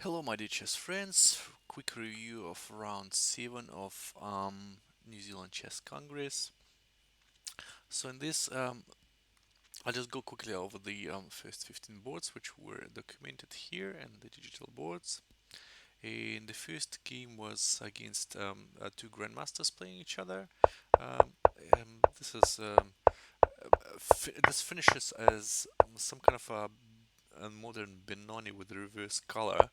Hello, my dear chess friends. Quick review of round 7 of New Zealand Chess Congress. So in this, I'll just go quickly over the first 15 boards which were documented here and the digital boards. And the first game was against two grandmasters playing each other. Um, this is this finishes as some kind of a modern Benoni with reverse color,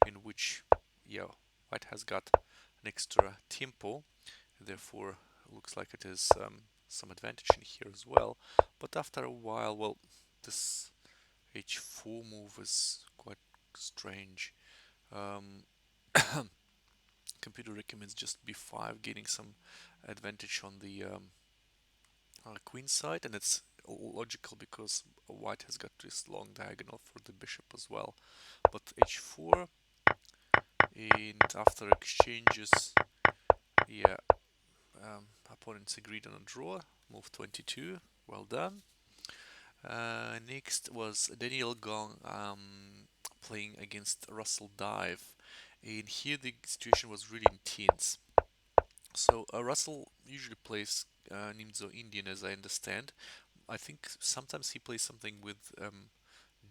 in which, yeah, white has got an extra tempo, therefore looks like it is some advantage in here as well. But after a while, well, this h4 move is quite strange. Um, Computer recommends just b5, getting some advantage on the queen side, and it's logical because white has got this long diagonal for the bishop as well. But h4, and after exchanges, yeah, opponents agreed on a draw. Move 22, well done. Next was Daniel Gong playing against Russell Dive, and here the situation was really intense. So Russell usually plays Nimzo Indian, as I understand. I think sometimes he plays something with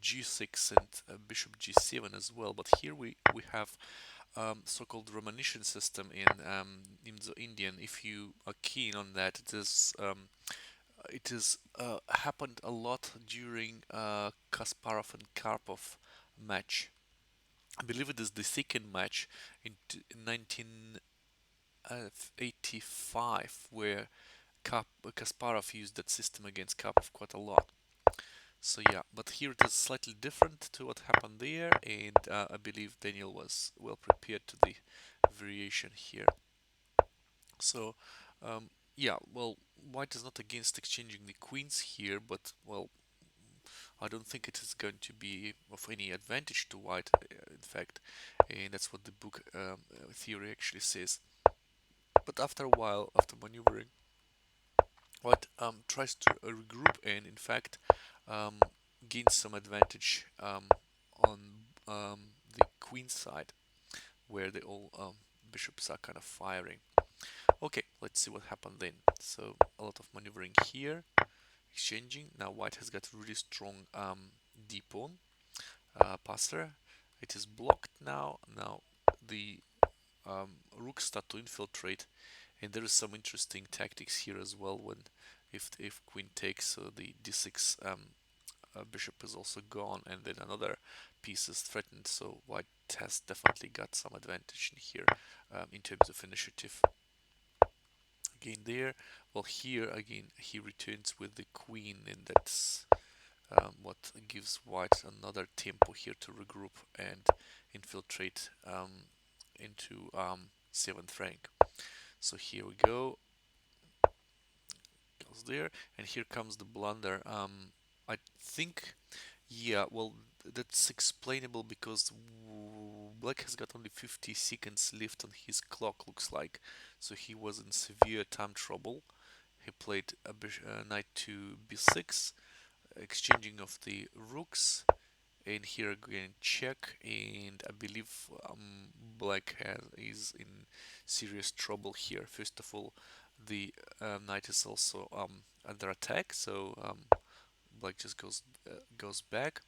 g6 and bishop g7 as well. But here we have so-called Romanician system in Indo-Indian. If you are keen on that, it is happened a lot during Kasparov and Karpov match. I believe it is the second match in 1985 where Kasparov used that system against Karpov quite a lot. So yeah, but here it is slightly different to what happened there, and I believe Daniel was well prepared to the variation here. So yeah, well, white is not against exchanging the queens here, but well, I don't think it is going to be of any advantage to white, in fact, and that's what the book theory actually says. But after a while, after maneuvering, white tries to regroup and, in fact, um, gains some advantage on the queen side, where the all bishops are kind of firing. Okay, let's see what happened then. So a lot of maneuvering here, exchanging. Now white has got really strong d pawn passer. It is blocked now. Now the rooks start to infiltrate, and there is some interesting tactics here as well. When if queen takes, so the d6 bishop is also gone, and then another piece is threatened. So white has definitely got some advantage in here in terms of initiative. Again there, well, here again he returns with the queen, and that's what gives white another tempo here to regroup and infiltrate into 7th rank. So here we go, goes there, and here comes the blunder. I think, yeah, well, that's explainable because black has got only 50 seconds left on his clock, looks like, so he was in severe time trouble. He played a knight to b6, exchanging of the rooks, and here again check, and I believe black is in serious trouble here. First of all, the knight is also under attack, so black just goes back.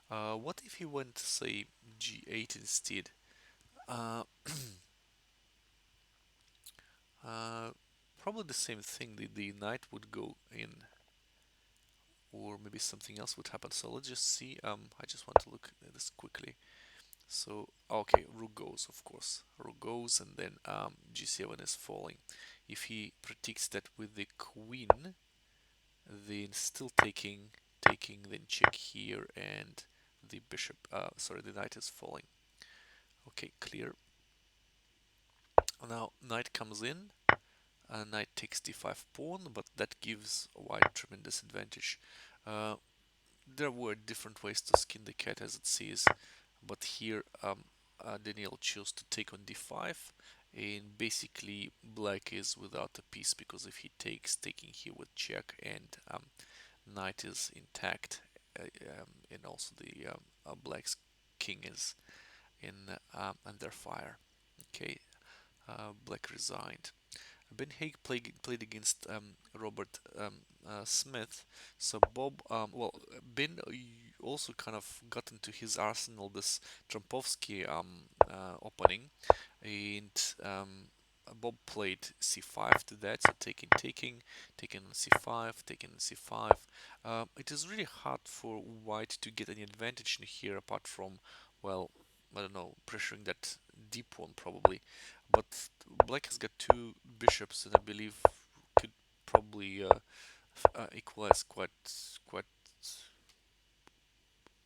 What if he went, say, g8 instead? Uh, uh, Probably the same thing. The knight would go in, or maybe something else would happen. So let's just see. I just want to look at this quickly. So, okay, rook goes, of course. Rook goes, and then g7 is falling. If he predicts that with the queen, then still taking, then check here, and the bishop, sorry, the knight is falling. Okay, clear. Now knight comes in, knight takes d5 pawn, but that gives white tremendous advantage. Uh, there were different ways to skin the cat, as it says, but here Daniel chose to take on d5, and basically black is without a piece, because if he takes, taking here with check, and knight is intact, and also the black's king is in under fire. Okay, Black resigned. Ben Haig played against Robert Smith. So Bob, Ben also kind of got into his arsenal this Trompovsky opening, and Bob played c5 to that, so taking on c5, taking on c5. It is really hard for White to get any advantage in here apart from, well, I don't know, pressuring that d pawn probably. But Black has got two bishops that I believe could probably equalize quite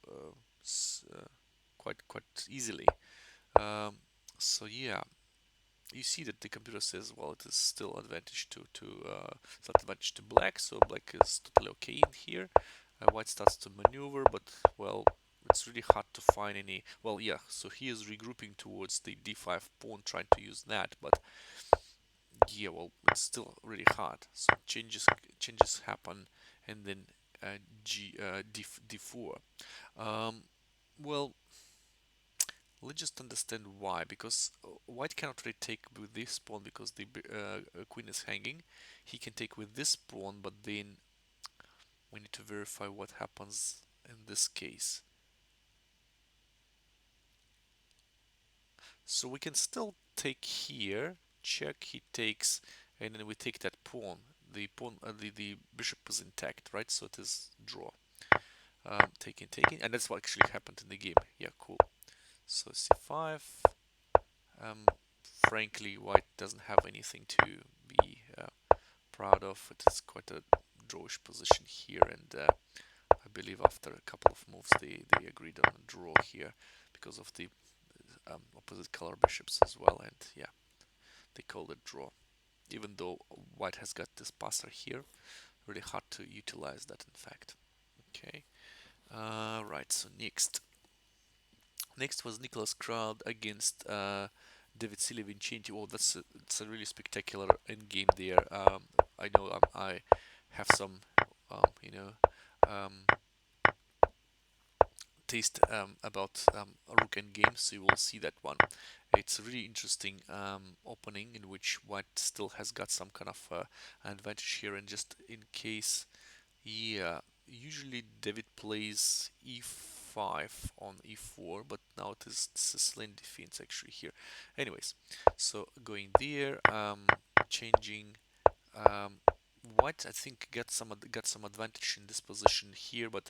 uh, quite easily. Um, so yeah, you see that the computer says, well, it is still advantage to advantage to Black, so Black is totally okay in here. White starts to maneuver, but well, it's really hard to find any. Well, yeah, so he is regrouping towards the d5 pawn, trying to use that, but yeah, well, it's still really hard. So changes happen, and then d4. Um, well, let's just understand why. Because White cannot really take with this pawn because the queen is hanging. He can take with this pawn, but then we need to verify what happens in this case. So we can still take here, check, he takes, and then we take that pawn. The bishop is intact, right? So it is draw. Taking, and that's what actually happened in the game. Yeah, cool. So c5. Um, Frankly, White doesn't have anything to be proud of. It is quite a drawish position here, and I believe after a couple of moves they agreed on a draw here because of the opposite color bishops as well, and yeah, they called it draw. Even though White has got this passer here, really hard to utilize that in fact. Okay, right, so next was Nicholas Crowd against David Silva Vincenti. Oh, it's a really spectacular end game there. I know I have some, you know, um, taste about rook end games, so you will see that one. It's a really interesting opening in which White still has got some kind of advantage here, and just in case, yeah, usually David plays e5 on e4, but now it is Sicilian defense actually here. Anyways, so going there, changing. Um, White, I think, got some advantage in this position here, but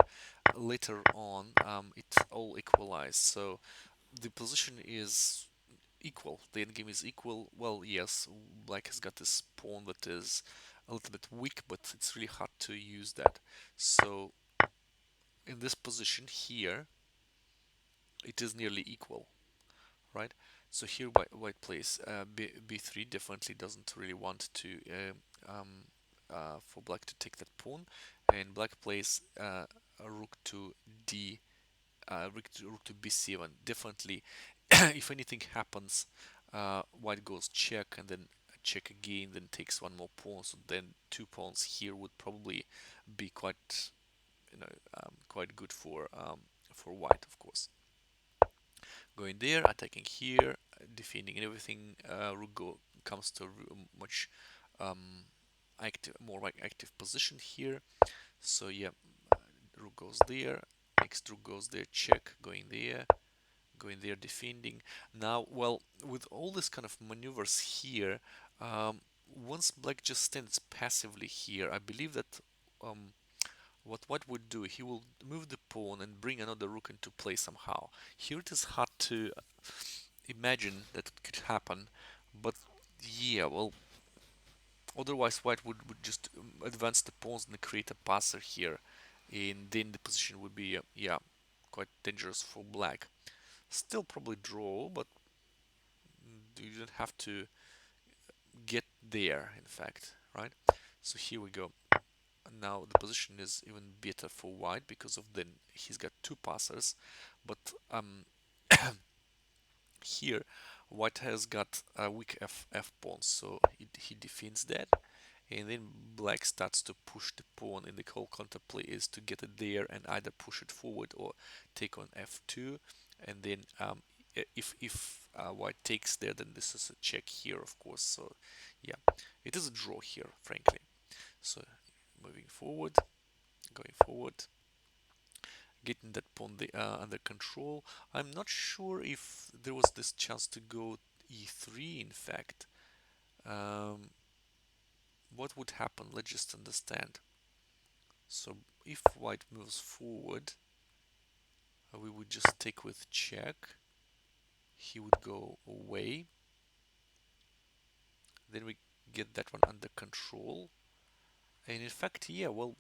later on, it all equalized. So the position is equal. The endgame is equal. Well, yes, Black has got this pawn that is a little bit weak, but it's really hard to use that. So in this position here, it is nearly equal, right? So here White plays b3. Definitely doesn't really want to for Black to take that pawn, and Black plays a rook to d rook to b7. Definitely, if anything happens, White goes check and then check again, then takes one more pawn. So then two pawns here would probably be quite, quite good for White, of course. Going there, attacking here, defending and everything. Rook comes to a much um, more like active position here. So yeah, rook goes there. Next rook goes there, check, going there, defending. Now, well, with all this kind of maneuvers here, once Black just stands passively here, I believe that what White would do, he will move the pawn and bring another rook into play somehow. Here it is hard to imagine that it could happen, but yeah, well, otherwise White would just advance the pawns and create a passer here, and then the position would be, yeah, quite dangerous for Black. Still probably draw, but you don't have to get there, in fact, right? So here we go. Now the position is even better for White because of then he's got two passers, but here White has got a weak f pawn, so he defends that, and then Black starts to push the pawn, and the whole counterplay is to get it there and either push it forward or take on f2, and then if white takes there, then this is a check here, of course. So yeah, it is a draw here, frankly. So moving forward, going forward, getting that pawn under control. I'm not sure if there was this chance to go e3, in fact. Um, what would happen? Let's just understand. So if white moves forward, we would just take with check. He would go away. Then we get that one under control. And in fact, yeah, well,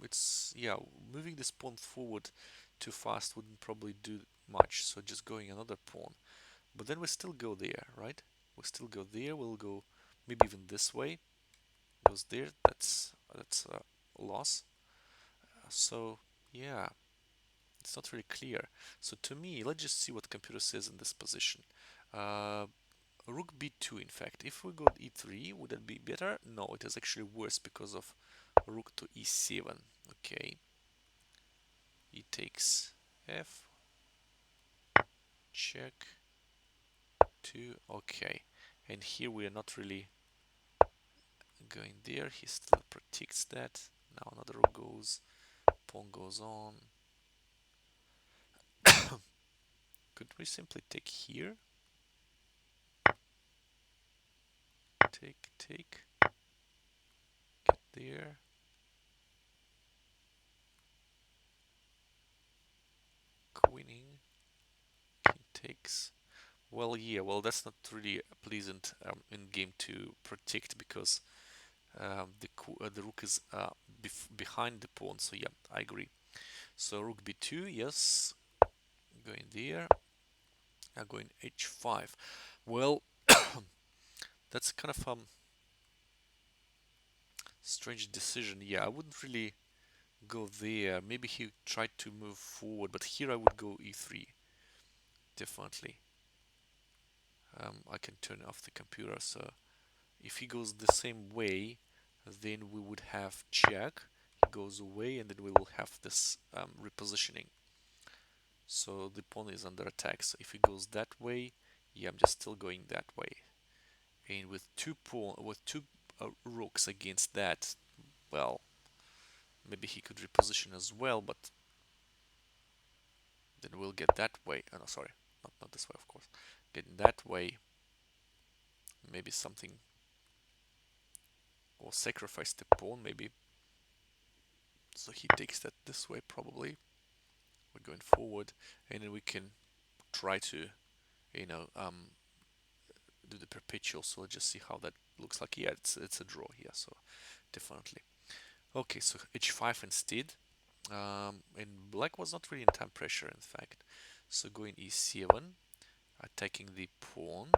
it's, yeah, moving this pawn forward too fast wouldn't probably do much. So just going another pawn. But then we still go there, right? We still go there. We'll go maybe even this way. Goes there. That's a loss. So yeah, it's not really clear. So to me, let's just see what the computer says in this position. Uh, Rook b2, in fact. If we go e3, would that be better? No, it is actually worse because of rook to e7. Okay, he takes f, check, 2, okay. And here we are not really going there. He still protects that. Now another rook goes, pawn goes on. Could we simply take here? Take, get there. Queening, king takes. Well, yeah, well, that's not really pleasant in game to protect because the rook is behind the pawn. So yeah, I agree. So rook b2, yes, going there. Now going h5. Well, that's kind of strange decision. Yeah, I wouldn't really go there. Maybe he tried to move forward, but here I would go e3, definitely. I can turn off the computer, so if he goes the same way, then we would have check. He goes away, and then we will have this repositioning. So the pawn is under attack. So if he goes that way, yeah, I'm just still going that way. And with two rooks against that, well, maybe he could reposition as well, but then we'll get that way. Oh, no, sorry, not this way, of course. Getting that way, maybe something, or sacrifice the pawn, maybe. So he takes that this way, probably. We're going forward, and then we can try to, you know, do the perpetual. So let's just see how that looks like. Yeah, it's a draw here, so definitely. Okay, so h5 instead. And black was not really in time pressure, in fact. So going e7, attacking the pawn,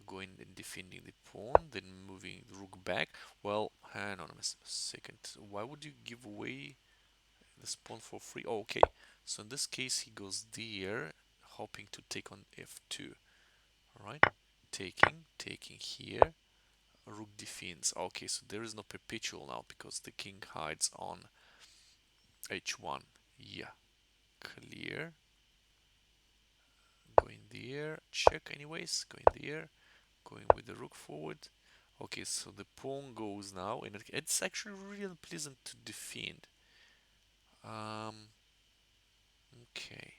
going and defending the pawn, then moving the rook back. Well, hang on a second. Why would you give away this pawn for free? Oh, okay. So in this case, he goes there, hoping to take on f2. All right, taking here. Rook defends. Okay, so there is no perpetual now because the king hides on h1. Yeah, clear. Going there, check anyways, going there, going with the rook forward. Okay, so the pawn goes now, and it's actually really unpleasant to defend. Okay.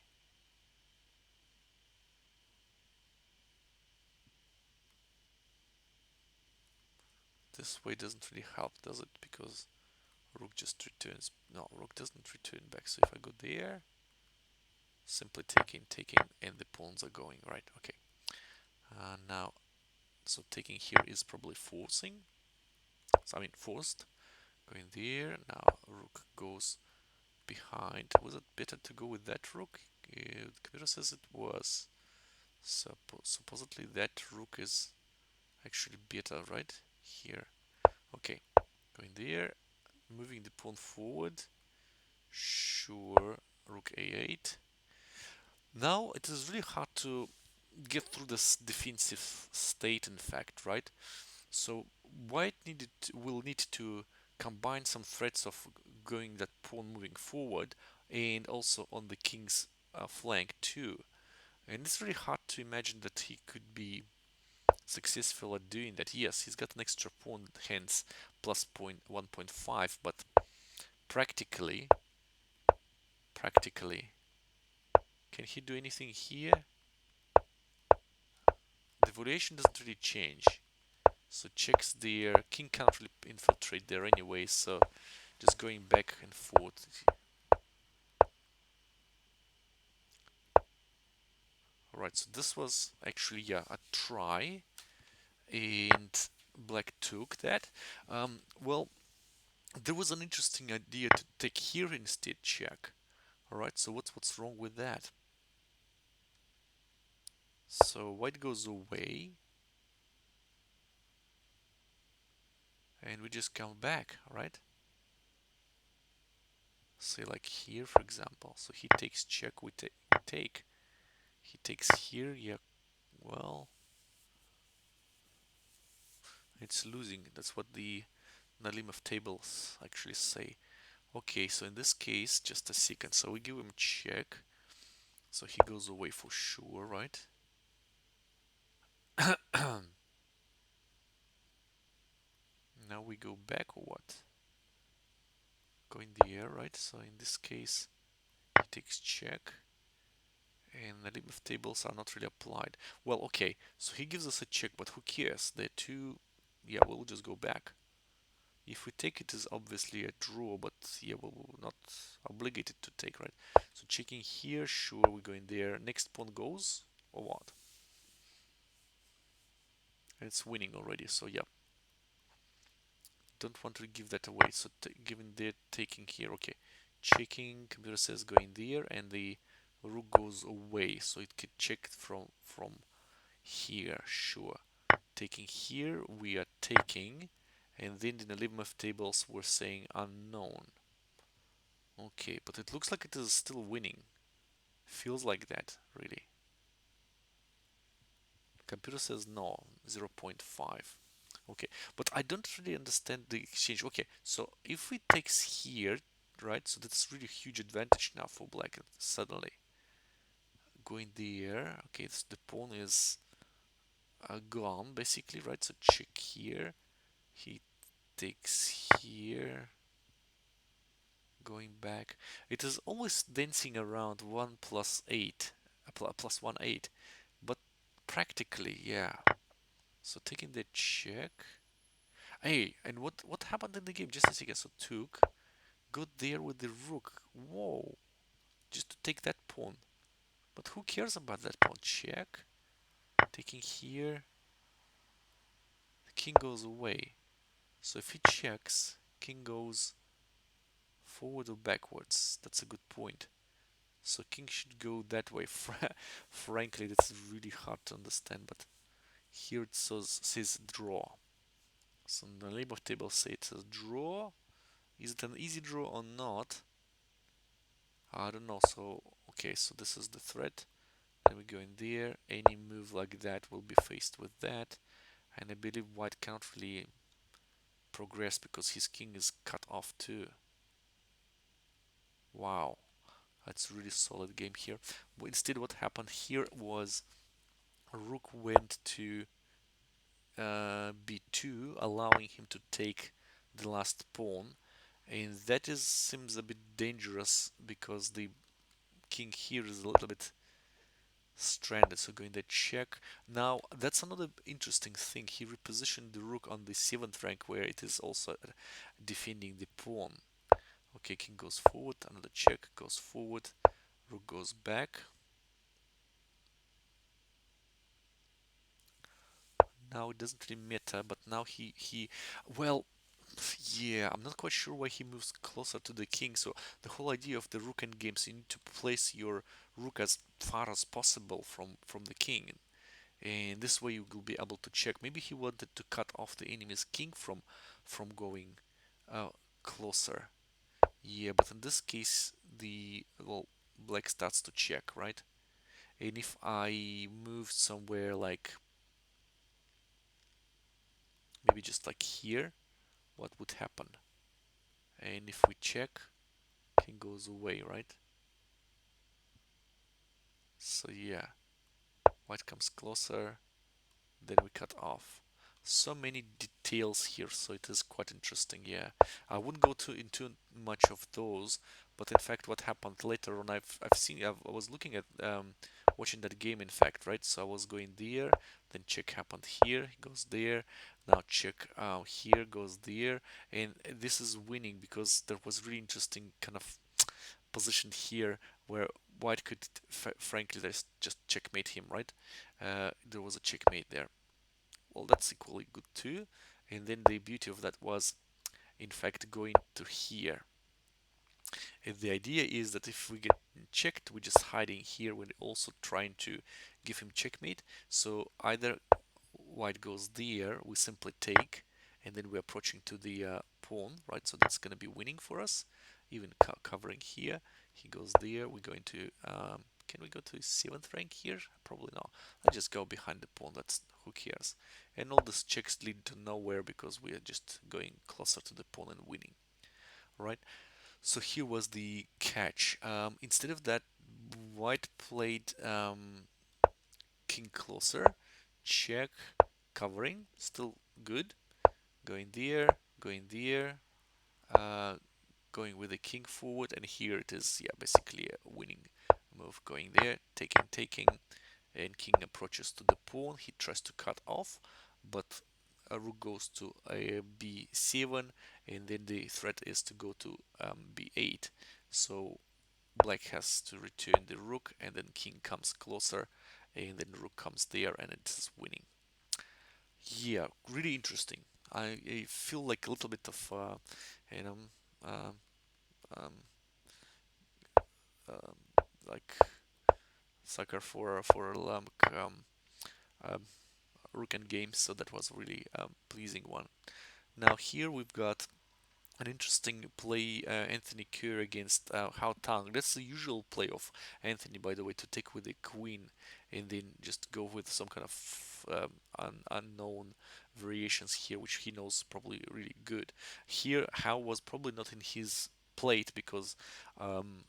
This way doesn't really help, does it? Because rook just returns. No, rook doesn't return back. So if I go there, simply taking, and the pawns are going, right? Okay. Now, so taking here is probably forcing. So, I mean, forced. Going there. Now, rook goes behind. Was it better to go with that rook? The computer says it was. So, supposedly that rook is actually better, right? Here. Okay. Going there. Moving the pawn forward. Sure. Rook a8. Now it is really hard to get through this defensive state, in fact, right? So white will need to combine some threats of going that pawn moving forward and also on the king's flank too. And it's really hard to imagine that he could be successful at doing that. Yes, he's got an extra pawn, hence plus point 1.5, but practically, practically, can he do anything here? The valuation doesn't really change. So checks there, king can't really infiltrate there anyway, so just going back and forth. Alright, so this was actually, yeah, a try, and black took that. Well, there was an interesting idea to take here instead check. Alright, so what's wrong with that? So white goes away, and we just come back, right? Say like here, for example. So he takes check, we take. He takes here, yeah, well, it's losing. That's what the Nalimov tables actually say. Okay, so in this case, just a second. So we give him check. So he goes away for sure, right? Now we go back or what? Go in the air, right? So in this case, he takes check. And the Nalimov tables are not really applied. Well, okay, so he gives us a check, but who cares? They're two... Yeah, we'll just go back. If we take it is obviously a draw, but yeah, we're not obligated to take, right? So checking here, sure, we're going there. Next pawn goes, or what? And it's winning already, so yeah. Don't want to give that away, so given they're taking here, okay. Checking, computer says going there, and the rook goes away, so it can check from here, sure. Taking here, we are taking, and then in the Nalimov tables we're saying unknown. Okay, but it looks like it is still winning. Feels like that, really. Computer says no, 0.5. Okay, but I don't really understand the exchange. Okay, so if we takes here, right, so that's really huge advantage now for black suddenly. Going there, okay, so the pawn is gone basically, right, so check here. He takes here, going back. It is always dancing around 1 plus 8, plus 1 8, but practically, yeah. So taking the check. Hey, and what happened in the game? Just a second. So took, got there with the rook. Whoa, just to take that pawn. But who cares about that pawn? Check. Taking here, the king goes away. So if he checks, king goes forward or backwards. That's a good point. So king should go that way. Frankly, that's really hard to understand, but here it says draw. So the name of table says it says draw. Is it an easy draw or not? I don't know. So okay, so this is the threat. Then we go in there. Any move like that will be faced with that, and I believe white cannot really progress because his king is cut off too. Wow, that's a really solid game here. But instead, what happened here was rook went to b2, allowing him to take the last pawn, and that is seems a bit dangerous because the king here is a little bit stranded. So going to check. Now that's another interesting thing. He repositioned the rook on the 7th rank where it is also defending the pawn. Okay, king goes forward, another check, goes forward, rook goes back. Now it doesn't really matter, but now well, yeah, I'm not quite sure why he moves closer to the king. So the whole idea of the rook endgames, you need to place your rook as far as possible from the king, and this way you will be able to check. Maybe he wanted to cut off the enemy's king from going uh, closer. Yeah, but in this case, the well, black starts to check, right? And if I move somewhere like maybe just like here, what would happen? And if we check, king goes away, right? So yeah. White comes closer, then we cut off. So many details here, so it is quite interesting. Yeah, I wouldn't go into much of those, but in fact, what happened later on, I've seen. I was looking at watching that game. In fact, right. So I was going there, then check happened here. He goes there. Now check here goes there, and this is winning because there was really interesting kind of position here where White could, frankly, just checkmate him, right? There was a checkmate there. Well, that's equally good too. And then the beauty of that was, in fact, going to here. And the idea is that if we get checked, we're just hiding here. We're also trying to give him checkmate. So either White goes there, we simply take, and then we're approaching to the pawn, right? So that's going to be winning for us, even covering here. He goes there. We're going to. Can we go to 7th rank here? Probably not. I just go behind the pawn. That's who cares. And all these checks lead to nowhere because we are just going closer to the pawn and winning, right? So here was the catch. Instead of that, White played king closer, check, covering, still good. Going there, uh, going with the king forward, and here it is, yeah, basically a winning move. Going there, taking, and king approaches to the pawn. He tries to cut off, but a rook goes to a b7, and then the threat is to go to b8. So black has to return the rook, and then king comes closer, and then rook comes there, and it's winning. Yeah, really interesting. I feel like a little bit of you know um, um, like sucker for um, rook and games, so that was really pleasing one. Now here we've got an interesting play, Anthony Kerr against Hao Tang. That's the usual play of Anthony, by the way, to take with the queen and then just go with some kind of unknown variations here, which he knows probably really good. Here, Hao was probably not in his plate because um,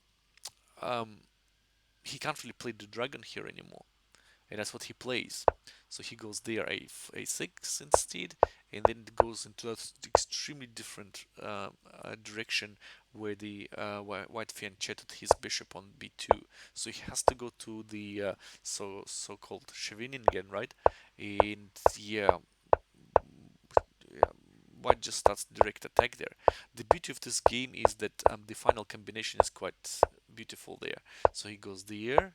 um, he can't really play the dragon here anymore, and that's what he plays. So he goes there a6 instead, and then it goes into an extremely different direction where the white fianchetted his bishop on b2. So he has to go to the so-called Scheveningen, right? And yeah, yeah, White just starts direct attack there. The beauty of this game is that the final combination is quite beautiful there. So he goes there.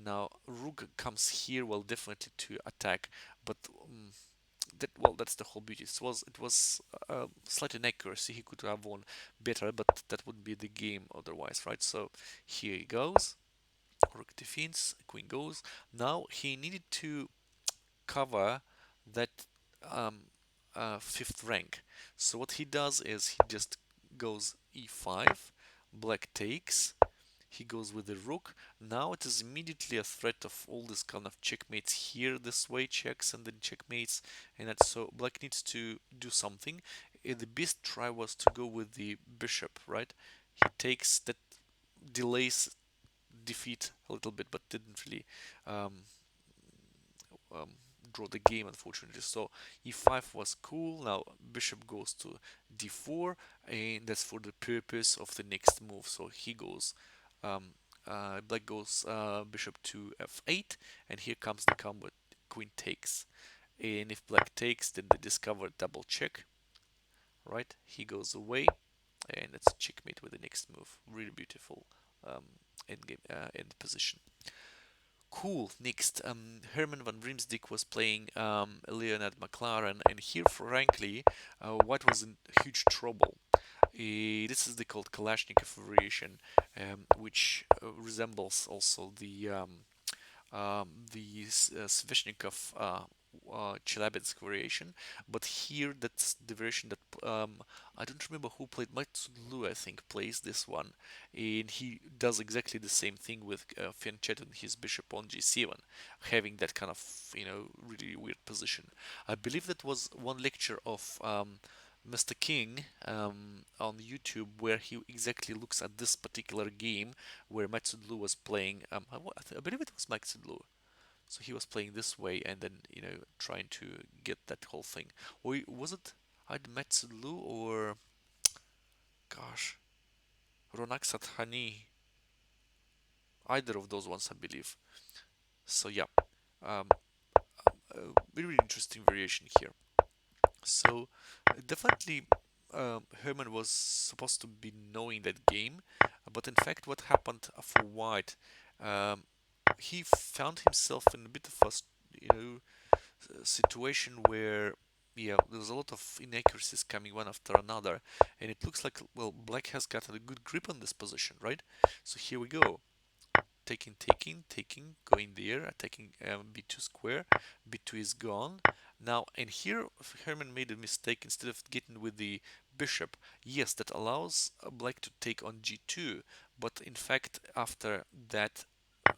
Now Rook comes here, well, definitely to attack, but that's the whole beauty. It was slight inaccuracy. He could have won better, but that would be the game otherwise, right? So here he goes. Rook defends, queen goes. Now he needed to cover that um, fifth rank. So what he does is he just goes e5, black takes, he goes with the rook. Now it is immediately a threat of all this kind of checkmates here, this way checks and then checkmates, and that's so black needs to do something. The best try was to go with the bishop, right? He takes that, delays defeat a little bit, but didn't really um, um, draw the game, unfortunately. So e5 was cool. Now bishop goes to d4, and that's for the purpose of the next move. So he goes, black goes bishop to f8, and here comes the combo. Queen takes, and if black takes, then they discover double check. Right? He goes away, and it's checkmate with the next move. Really beautiful end game end position. Cool. Next, Herman van Riemsdyk was playing Leonard McLaren, and here, frankly, White was in huge trouble. This is the called Kalashnikov variation, which resembles also the Sveshnikov Chelyabinsk variation, but here that's the version that I don't remember who played. Matsulu, I think, plays this one, and he does exactly the same thing with Fianchetto and his bishop on g7, having that kind of really weird position. I believe that was one lecture of Mr. King on YouTube where he exactly looks at this particular game where Matsudlu was playing. I believe it was Matsudlu. So he was playing this way and then, trying to get that whole thing. Or was it I'd Metsulu or, gosh, Ronak Sathani? Either of those ones, I believe. So yeah, um, very interesting variation here. So definitely, Herman was supposed to be knowing that game, but in fact, what happened for White, um, he found himself in a bit of a you know situation where, yeah, there's a lot of inaccuracies coming one after another, and it looks like, well, Black has got a good grip on this position, right? So here we go, taking, going there, attacking b2 square, b2 is gone. Now, and here Herman made a mistake. Instead of getting with the bishop, yes, that allows Black to take on g2, but in fact, after that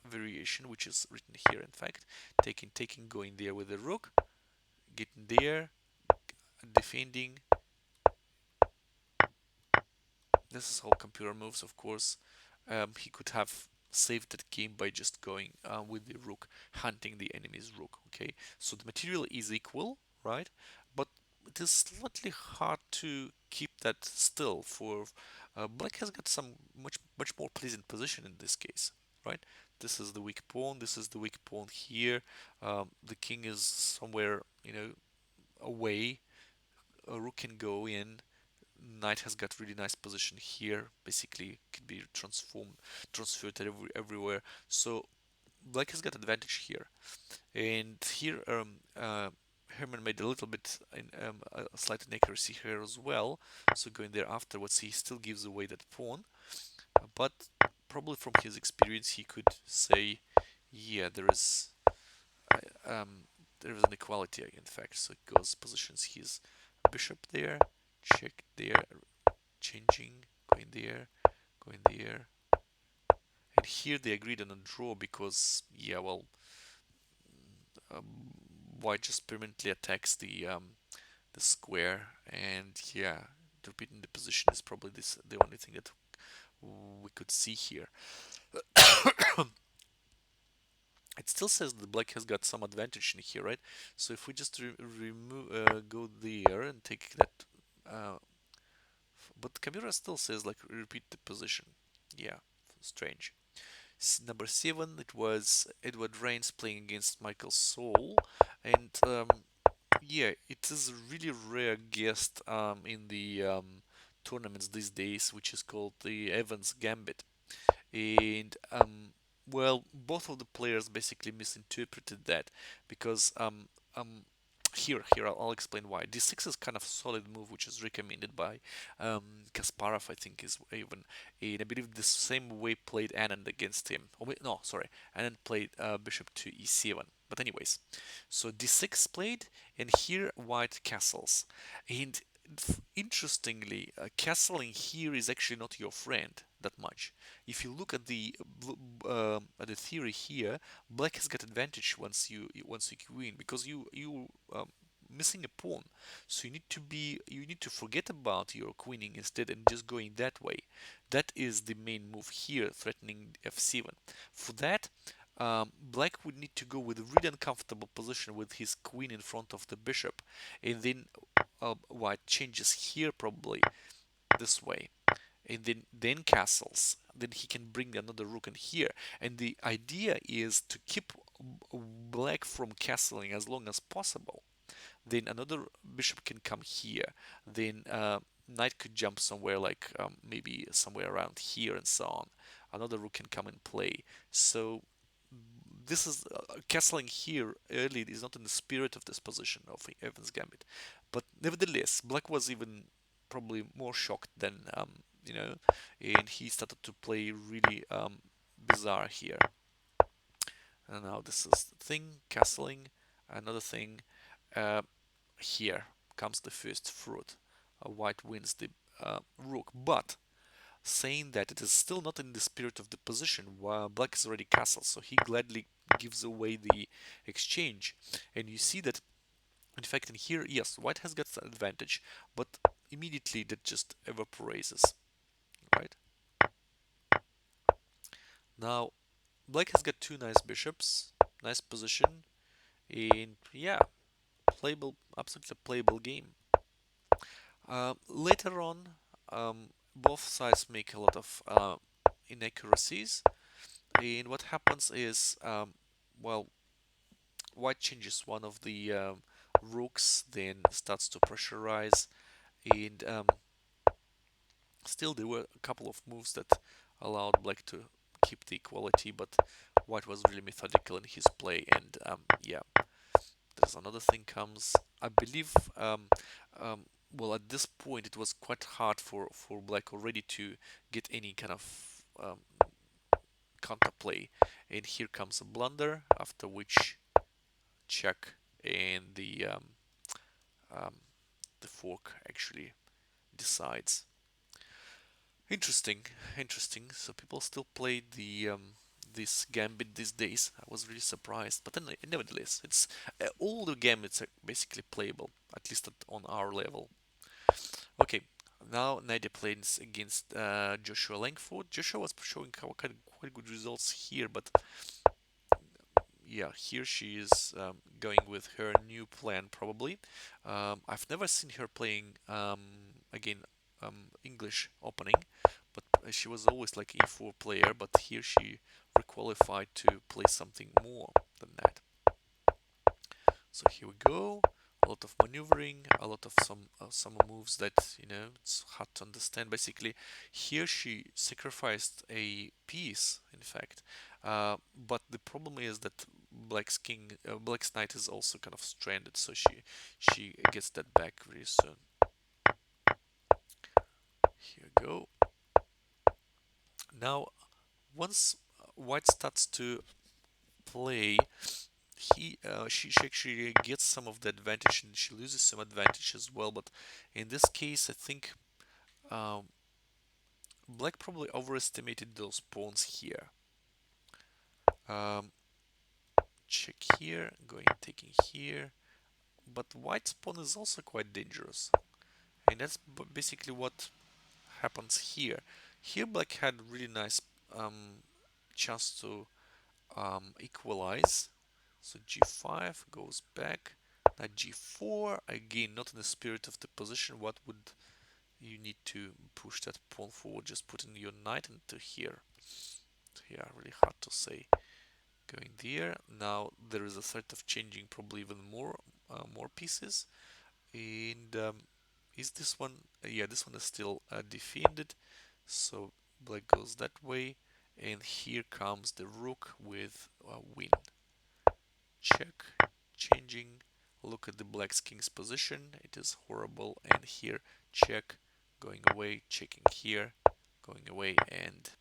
variation, which is written here, in fact, taking, going there with the rook, getting there, defending. This is how computer moves, of course. He could have saved that game by just going with the rook, hunting the enemy's rook. Okay, so the material is equal, right? But it is slightly hard to keep that still. For Black has got some much more pleasant position in this case, right? This is the weak pawn. This is the weak pawn here. The king is somewhere, away. A rook can go in. Knight has got really nice position here. Basically, can be transferred everywhere. So Black has got advantage here, and here Herman made a little bit a slight inaccuracy here as well. So going there afterwards, he still gives away that pawn, but probably from his experience, he could say, yeah, um, there is an equality in fact. So it goes positions his bishop there, check there, changing, going there. And here they agreed on a draw because, yeah, well, um, white just permanently attacks the square, and yeah, repeating the position is probably the only thing that we could see here. It still says that black has got some advantage in here, right? So if we just remove, go there and take that, uh, but Camera still says like repeat the position. Yeah, strange. Number 7, it was Edward Rains playing against Michael Saul, and yeah, it is a really rare guest in the tournaments these days, which is called the Evans Gambit. And well, both of the players basically misinterpreted that because here I'll explain why. D6 is kind of solid move, which is recommended by Kasparov, I think, is even. And I believe the same way played Anand against him. Oh wait, no, sorry, Anand played bishop to e7. But anyways, so d6 played, and here white castles. And interestingly, castling here is actually not your friend that much. If you look at the theory here, black has got advantage once you queen because you missing a pawn, so you need to forget about your queening instead and just going that way. That is the main move here, threatening f7. For that, black would need to go with a really uncomfortable position with his queen in front of the bishop, and then white changes here probably this way, and then castles. Then he can bring another rook in here, and the idea is to keep black from castling as long as possible. Then another bishop can come here. Then knight could jump somewhere like maybe somewhere around here and so on. Another rook can come and play. So this is castling here early is not in the spirit of this position of Evans Gambit, but nevertheless, Black was even probably more shocked than and he started to play really bizarre here. And now this is the thing, castling. Another thing, uh, here comes the first fruit. White wins the rook, but saying that it is still not in the spirit of the position while black is already castled, so he gladly gives away the exchange. And you see that in fact in here, yes, white has got the advantage, but immediately that just evaporates, right? Now black has got two nice bishops, nice position, and yeah, playable, absolutely playable game. Later on, both sides make a lot of inaccuracies, and what happens is, well, white changes one of the rooks, then starts to pressurize, and still there were a couple of moves that allowed black to keep the equality, but white was really methodical in his play, and yeah, there's another thing comes. I believe, um, well, at this point it was quite hard for black already to get any kind of counterplay, and here comes a blunder, after which check, and um, the fork actually decides. Interesting, interesting. So people still play the this gambit these days. I was really surprised, but then nevertheless, it's all the gambits are basically playable, at least on our level. Okay, now Nadia plays against Joshua Langford. Joshua was showing quite good results here, but yeah, here she is going with her new plan probably. I've never seen her playing again English opening, but she was always like E4 player. But here she requalified to play something more than that. So here we go. A lot of maneuvering, a lot of some moves that it's hard to understand. Basically, here she sacrificed a piece, in fact. But the problem is that Black's knight is also kind of stranded, so she gets that back very soon. Here we go. Now, once White starts to play, she actually gets some of the advantage and she loses some advantage as well. But in this case, I think um, Black probably overestimated those pawns here. Um, check here, going taking here, but White's pawn is also quite dangerous, and that's basically what happens here. Here, Black had really nice chance to equalize. So g5 goes back. Now g4, again, not in the spirit of the position. What would you need to push that pawn forward? Just putting your knight into here. So yeah, really hard to say. Going there. Now there is a threat of changing probably even more pieces. And is this one? Yeah, this one is still defended. So black goes that way. And here comes the rook with win. Check, changing, look at the black's king's position, it is horrible, and here check, going away, checking here, going away, and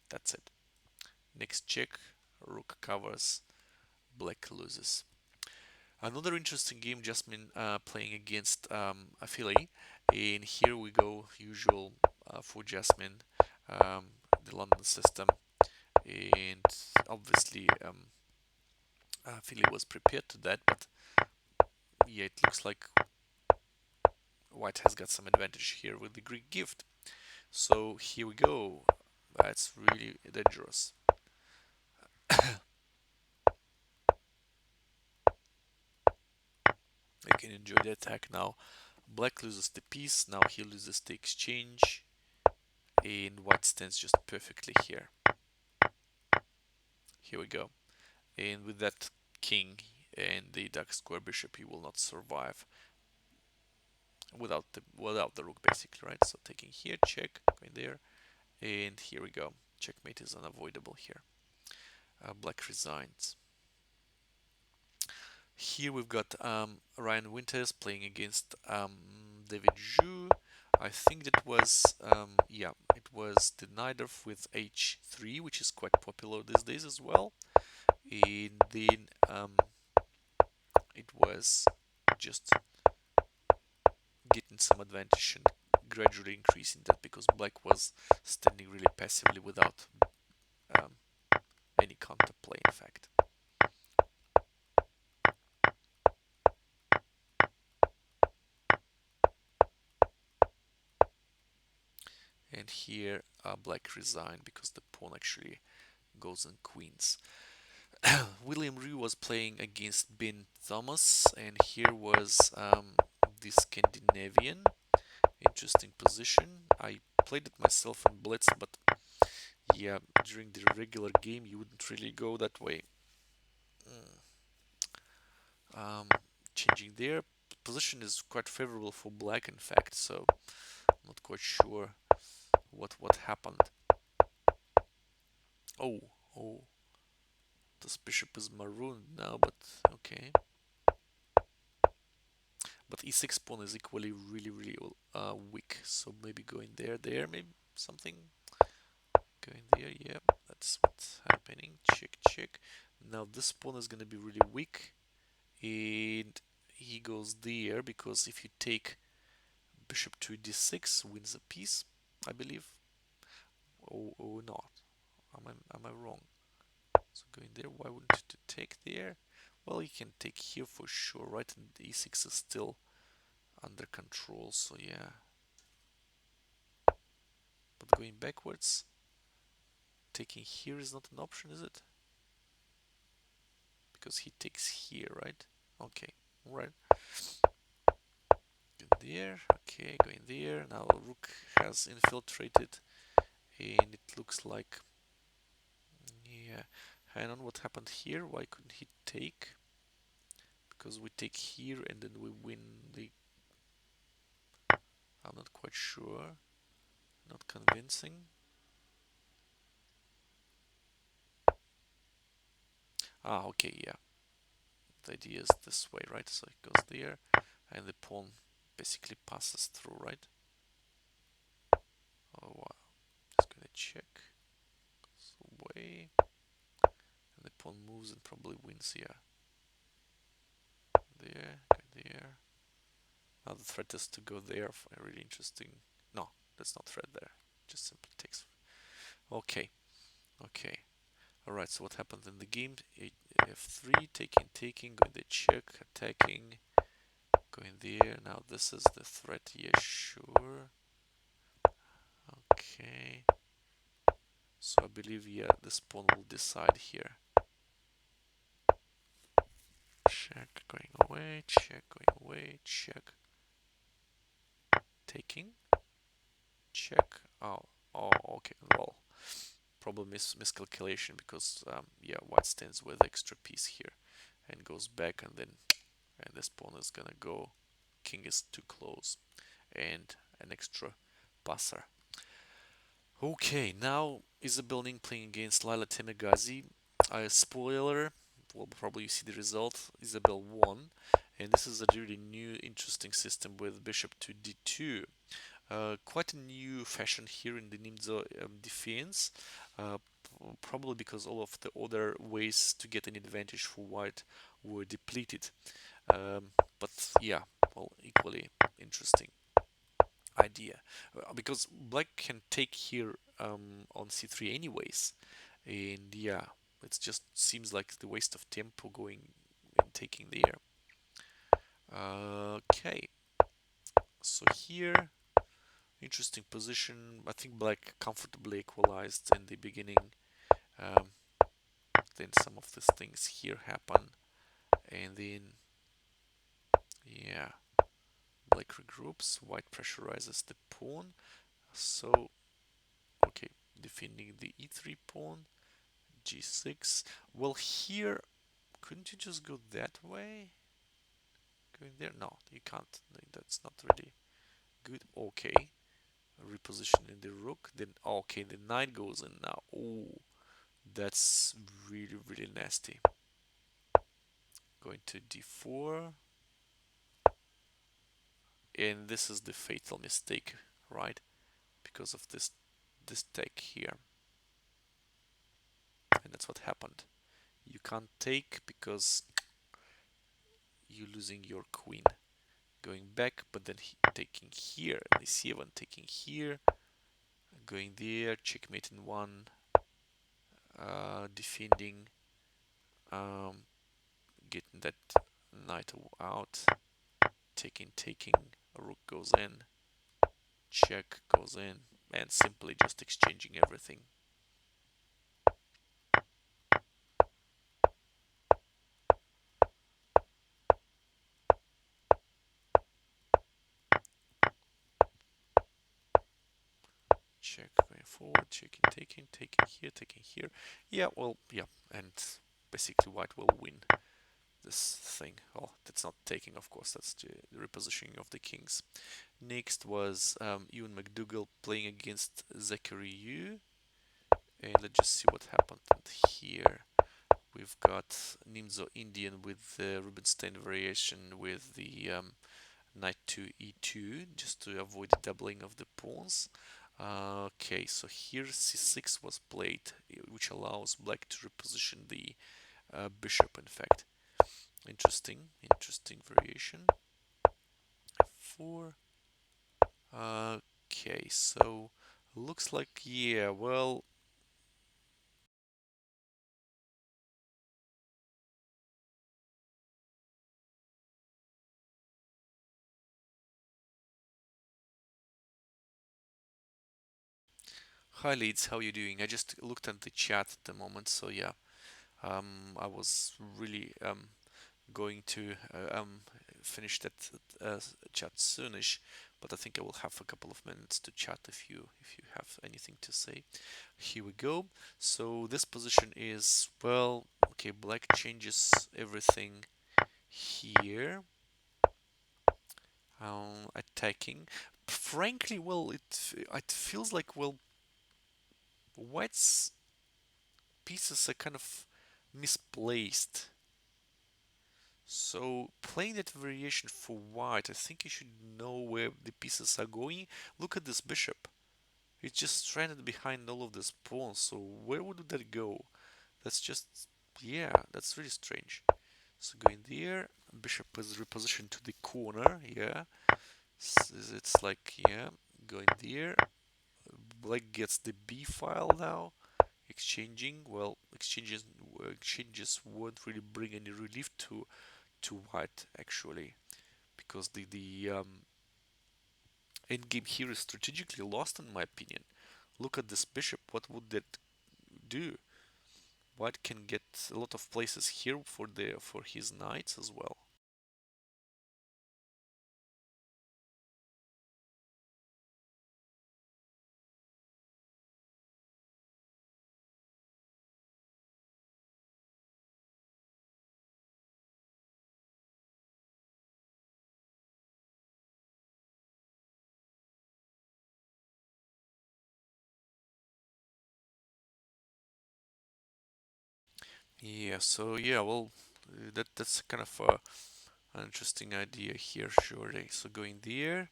that's it. Next check, rook covers, black loses. Another interesting game, Jasmine playing against Afili, and here we go, usual for Jasmine, the London system, and obviously Philly was prepared to that, but yeah, it looks like White has got some advantage here with the Greek gift. So here we go. That's really dangerous. You can enjoy the attack now. Black loses the piece. Now he loses the exchange. And White stands just perfectly here. Here we go. And with that king and the dark square bishop, he will not survive without the rook, basically, right? So taking here, check, going there, and here we go. Checkmate is unavoidable here. Black resigns. Here we've got Ryan Winters playing against David Zhu. I think that was, yeah, it was the Najdorf with h3, which is quite popular these days as well. And then it was just getting some advantage and gradually increasing that because black was standing really passively without um, any counterplay, in fact. And here black resigned because the pawn actually goes on queens. William Rue was playing against Ben Thomas, and here was the Scandinavian. Interesting position. I played it myself in Blitz, but yeah, during the regular game you wouldn't really go that way. Um, Changing there. Position is quite favorable for black, in fact, so I'm not quite sure what happened. Oh, oh, this bishop is marooned now, but okay. But e6 pawn is equally really weak, so maybe going there, maybe something. Going there, yeah, that's what's happening. Check, check. Now this pawn is gonna be really weak, and he goes there because if you take bishop to d6 wins a piece, I believe. Or not. Am I wrong? So going there, why wouldn't you take there? Well, you can take here for sure, right? And e6 is still under control, so yeah. But going backwards, taking here is not an option, is it? Because he takes here, right? Okay, right. Going there, okay, going there. Now rook has infiltrated, and it looks like, yeah. Hang on, what happened here? Why couldn't he take? Because we take here and then we win the... I'm not quite sure. Not convincing. Ah, okay, yeah. The idea is this way, right? So it goes there, and the pawn basically passes through, right? Oh wow. Just gonna check. Goes away. And the pawn moves and probably wins here. There, there. Now the threat is to go there for a really interesting... No, that's not threat there. Just simply takes... Okay, okay. Alright, so what happened in the game? F3, taking, going there, check, attacking, going there. Now this is the threat, yeah, sure. Okay. So I believe, yeah, this pawn will decide here. Check, going away, check, going away, check. Taking, check. Oh, okay, well, probably miscalculation because, yeah, white stands with extra piece here and goes back, and then and this pawn is gonna go. King is too close, and an extra passer. Okay, now Isabel Ning playing against Laila Temegazi. Spoiler, well, probably you see the result. Isabel won, and this is a really new, interesting system with bishop to d2. Quite a new fashion here in the Nimzo defense, probably because all of the other ways to get an advantage for white were depleted. But yeah, well, equally interesting idea, because black can take here on c3 anyways, and yeah, it just seems like the waste of tempo going and taking there. Okay, so here, interesting position. I think black comfortably equalized in the beginning. um, then some of these things here happen, and then yeah, black regroups, white pressurizes the pawn. So okay, defending the e3 pawn, g6. Well, here, couldn't you just go that way? Going there? No, you can't. That's not really good. Okay, repositioning the rook. Then okay, the knight goes in now. Oh, that's really nasty. Going to d4, and this is the fatal mistake, right? Because of this take here, and that's what happened. You can't take because you're losing your queen. Going back, but then taking here, and c7 taking here, going there, checkmate in one, defending, um, getting that knight out, taking, rook goes in, check goes in, and simply just exchanging everything. check going forward, checking, taking here. Yeah, well, yeah, and basically white will win this thing. Well, that's not taking, of course, that's the repositioning of the kings. Next was Ewan McDougall playing against Zachary Yu. And let's just see what happened here. We've got Nimzo Indian with the Rubinstein variation with the knight to e2 just to avoid the doubling of the pawns. Okay, so here c6 was played, which allows black to reposition the bishop, in fact. Interesting variation. F4. Okay, so looks like, yeah, well, hi Leeds, how you doing? I just looked at the chat at the moment, so yeah, I was really going to finish that chat soonish, but I think I will have a couple of minutes to chat if you have anything to say. Here we go. So this position is, well, okay, black changes everything here. Attacking. Frankly, well, it feels like, well, white's pieces are kind of misplaced. So playing that variation for white, I think you should know where the pieces are going. Look at this bishop. It's just stranded behind all of these pawns. So where would that go? That's just, yeah, that's really strange. So going there, bishop is repositioned to the corner. Yeah, it's like, yeah, going there. Black gets the b file now. Exchanging, well, exchanges won't really bring any relief to white actually, because the endgame here is strategically lost in my opinion. Look at this bishop. What would that do? White can get a lot of places here for his knights as well. Yeah, so yeah, well, that's kind of an interesting idea here, surely. So going there,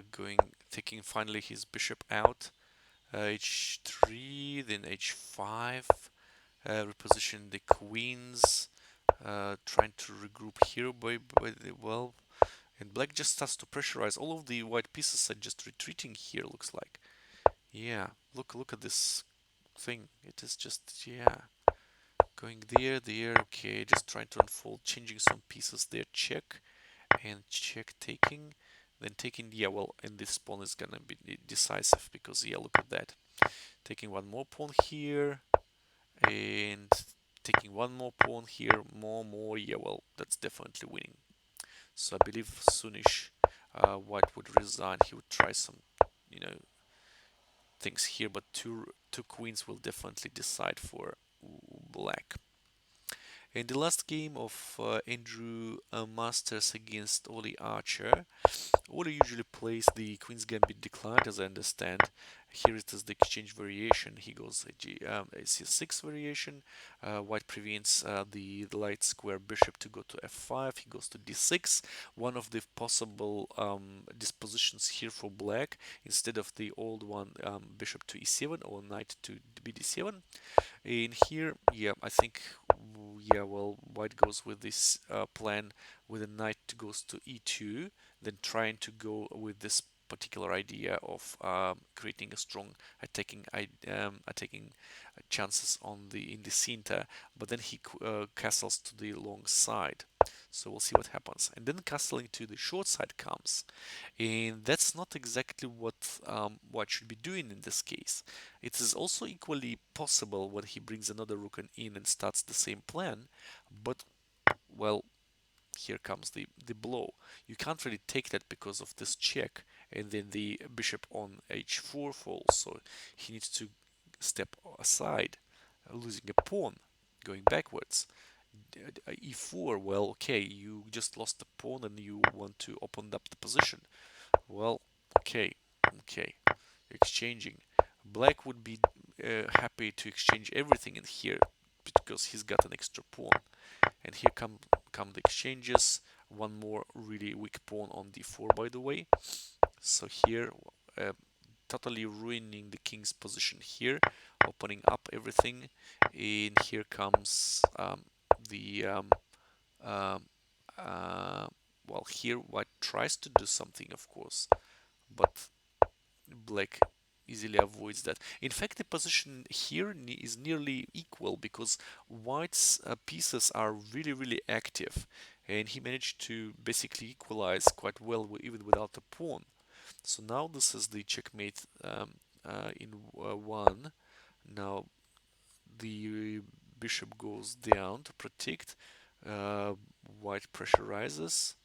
going taking finally his bishop out, h3, then h5, reposition the queens, trying to regroup here by the, well, and black just starts to pressurize. All of the white pieces are just retreating here, looks like. Yeah, look at this thing. It is just, yeah, going there, okay, just trying to unfold, changing some pieces there, check, and check taking, then taking, yeah, well, and this pawn is gonna be decisive, because, yeah, look at that. Taking one more pawn here, and taking one more pawn here, more, yeah, well, that's definitely winning. So I believe soonish white would resign. He would try some, you know, things here, but two queens will definitely decide for black. In the last game of Andrew Masters against Ollie Archer, Ollie usually plays the Queen's Gambit declined, as I understand. Here it is the exchange variation. He goes a c6 variation. White prevents the light square bishop to go to f5. He goes to d6. One of the possible dispositions here for black, instead of the old one, bishop to e7 or knight to bd7. In here, yeah, I think, yeah, well, white goes with this plan with a knight goes to e2, then trying to go with this particular idea of creating a strong attacking chances on the in the center, but then he castles to the long side. So we'll see what happens. And then castling to the short side comes, and that's not exactly what should be doing in this case. It is also equally possible when he brings another rook in and starts the same plan, but, well, here comes the blow. You can't really take that because of this check, and then the bishop on h4 falls, so he needs to step aside, losing a pawn, going backwards. E4, well, okay, you just lost the pawn and you want to open up the position. Well, okay, okay, exchanging. Black would be happy to exchange everything in here because he's got an extra pawn. And here come the exchanges. One more really weak pawn on d4, by the way. So here, uh, totally ruining the king's position here, opening up everything. And here comes the um, uh, well, here white tries to do something, of course, but black easily avoids that. In fact, the position here is nearly equal because white's pieces are really active, and he managed to basically equalize quite well even without a pawn. So now this is the checkmate in one. Now the bishop goes down to protect. Uh, White pressurizes.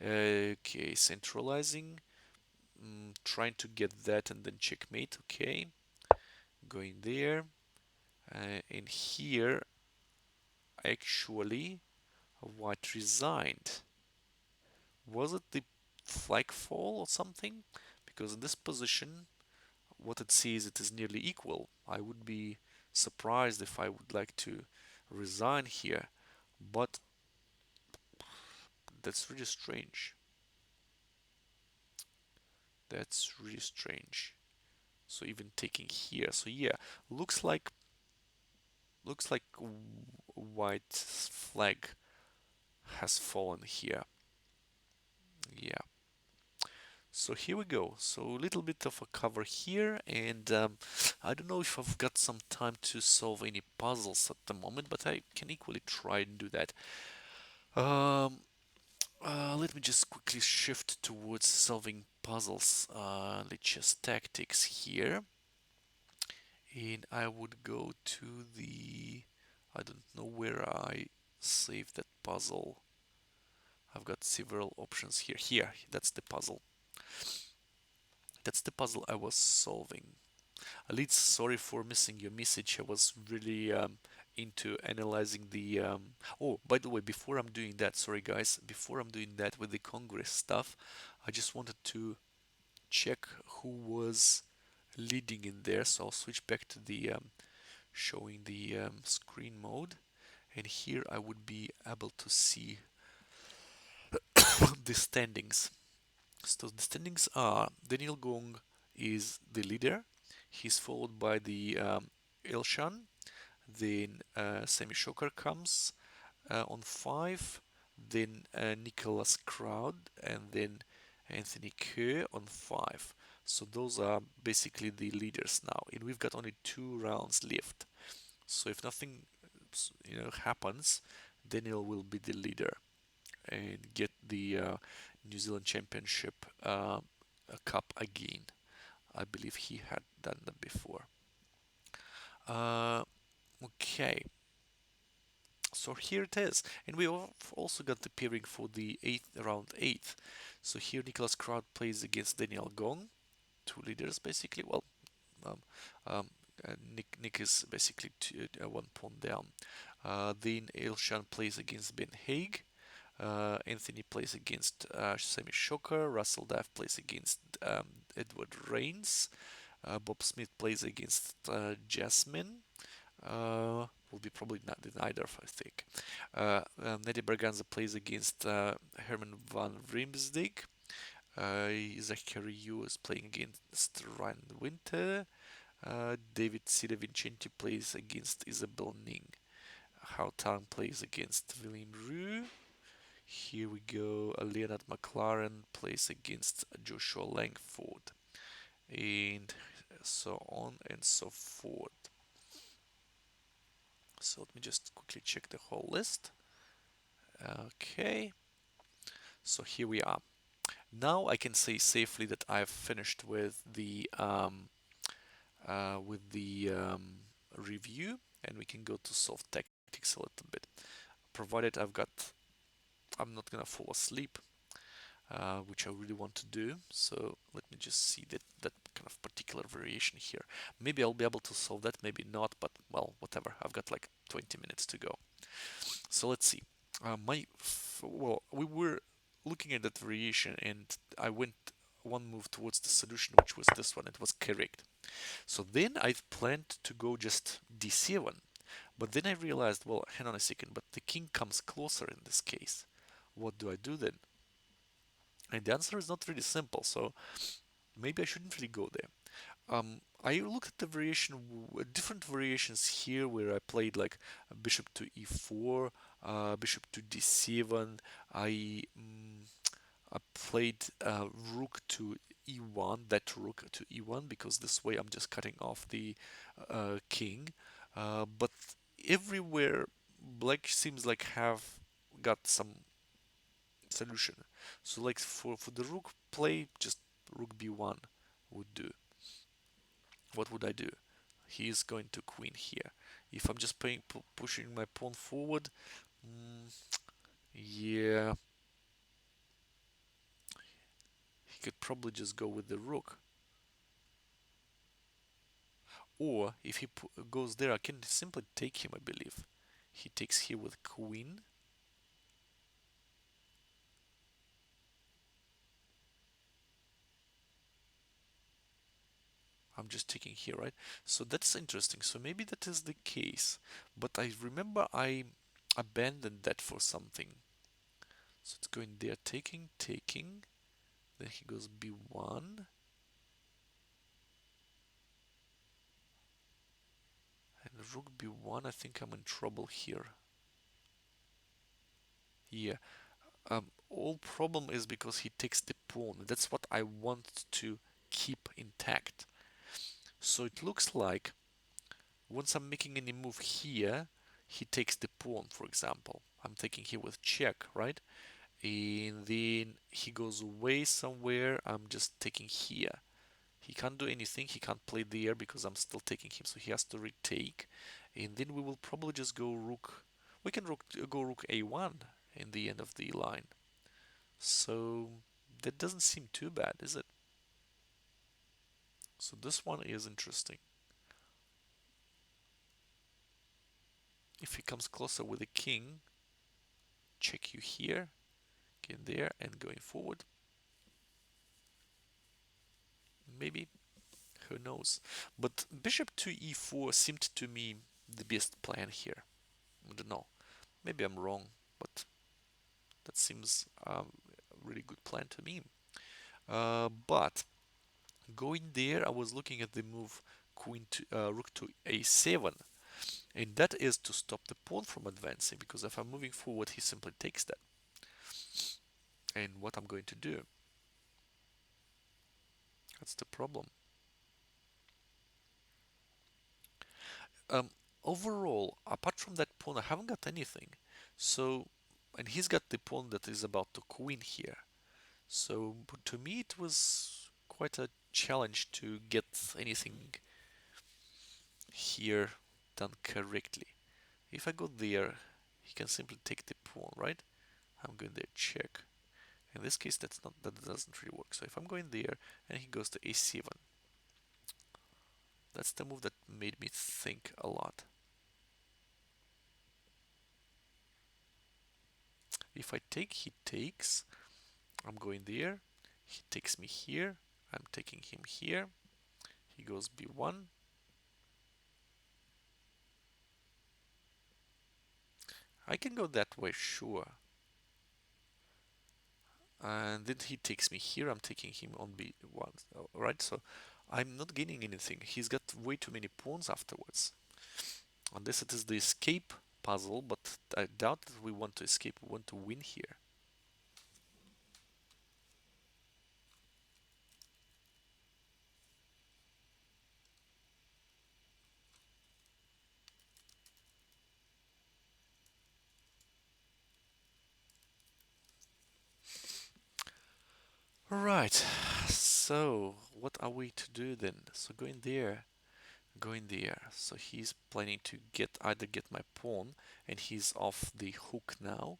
Okay, centralizing. Trying to get that and then checkmate. Okay, going there. And here, actually, White resigned. Was it the flag fall or something? Because in this position, what it sees, it is nearly equal. I would be surprised if I would like to resign here, but that's really strange. That's really strange. So even taking here, so yeah, looks like white's flag has fallen here. Yeah. So here we go. So a little bit of a cover here, and I don't know if I've got some time to solve any puzzles at the moment, but I can equally try and do that. Um, Let me just quickly shift towards solving puzzles. Let's just tactics here, and I would go to the, I don't know where I saved that puzzle. I've got several options here. Here, that's the puzzle. That's the puzzle I was solving. Leeds, sorry for missing your message. I was really into analyzing the. Oh, by the way, before I'm doing that, sorry guys, before I'm doing that with the Congress stuff, I just wanted to check who was leading in there. So I'll switch back to the showing the screen mode, and here I would be able to see the standings. So the standings are Daniel Gong is the leader. He's followed by the Elshan. Then Semi Shocker comes on 5. Then Nicholas Crowd and then Anthony Kerr on 5. So those are basically the leaders now, and we've got only 2 rounds left. So if nothing, happens, Daniel will be the leader and get the New Zealand Championship cup again. I believe he had done that before. Uh, okay, so here it is, and we have also got the pairing for the round 8. So here Nicholas Crowd plays against Daniel Gong, 2 leaders basically. Well, um, um, Nick is basically 1 pawn down. Then Elshan plays against Ben Haig. Anthony plays against Sammy Shocker. Russell Daff plays against Edward Rains. Bob Smith plays against Jasmine. Will be probably not neither, I think. Nettie Berganza plays against Herman van Riemsdyk. Zachary Yu is playing against Ryan Winter. David Sida Vincenti plays against Isabel Ning. Hao Tang plays against William Rue. Here we go. Leonard McLaren plays against Joshua Langford. And so on and so forth. So let me just quickly check the whole list. Okay. So here we are. Now I can say safely that I've finished with the review, and we can go to solve tactics a little bit. Provided I'm not gonna fall asleep. which I really want to do. So let me just see that kind of particular variation here. Maybe I'll be able to solve that, maybe not, but well, whatever. I've got like 20 minutes to go. So let's see. Well, we were looking at that variation, and I went one move towards the solution, which was this one. It was correct. So then I planned to go just d7, but then I realized, well, hang on a second, but the king comes closer in this case. What do I do then? And the answer is not really simple, so maybe I shouldn't really go there. I looked at the different variations here where I played like bishop to e4, bishop to d7. I I played rook to e1, that rook to e1, because this way I'm just cutting off the king. But everywhere black seems like have got some solution. So like for the rook play, just rook b1 would do. What would I do? He is going to queen here. If I'm just pushing my pawn forward, mm, yeah, he could probably just go with the rook. Or if he goes there, I can simply take him, I believe. He takes here with queen. I'm just taking here, right? So that's interesting. So maybe that is the case. But I remember I abandoned that for something. So it's going there, taking, taking. Then he goes b1. And rook b1, I think I'm in trouble here. Yeah. All problem is because he takes the pawn. That's what I want to keep intact. So it looks like once I'm making any move here, he takes the pawn, for example. I'm taking here with check, right? And then he goes away somewhere. I'm just taking here. He can't do anything. He can't play there because I'm still taking him. So he has to retake. And then we will probably just go rook. We can go rook a1 in the end of the line. So that doesn't seem too bad, is it? So this one is interesting. If he comes closer with a king, check you here, get there, and going forward. Maybe, who knows? But bishop to e4 seemed to me the best plan here. I don't know. Maybe I'm wrong, but that seems a really good plan to me. But going there, I was looking at the move queen to rook to a7, and that is to stop the pawn from advancing, because if I'm moving forward, he simply takes that. And what I'm going to do, that's the problem. Um, Overall, apart from that pawn, I haven't got anything. So, and he's got the pawn that is about to queen here. So, to me, it was quite a challenge to get anything here done correctly. If I go there, he can simply take the pawn, right? I'm going there, check. In this case, that doesn't really work. So if I'm going there and he goes to a7, that's the move that made me think a lot. If I take, he takes. I'm going there. He takes me here. I'm taking him here. He goes b1. I can go that way, sure. And then he takes me here. I'm taking him on b1, right? So I'm not gaining anything. He's got way too many pawns afterwards. Unless it is the escape puzzle, but I doubt that we want to escape. We want to win here. Right, so what are we to do then? So going there. So he's planning to either get my pawn, and he's off the hook now.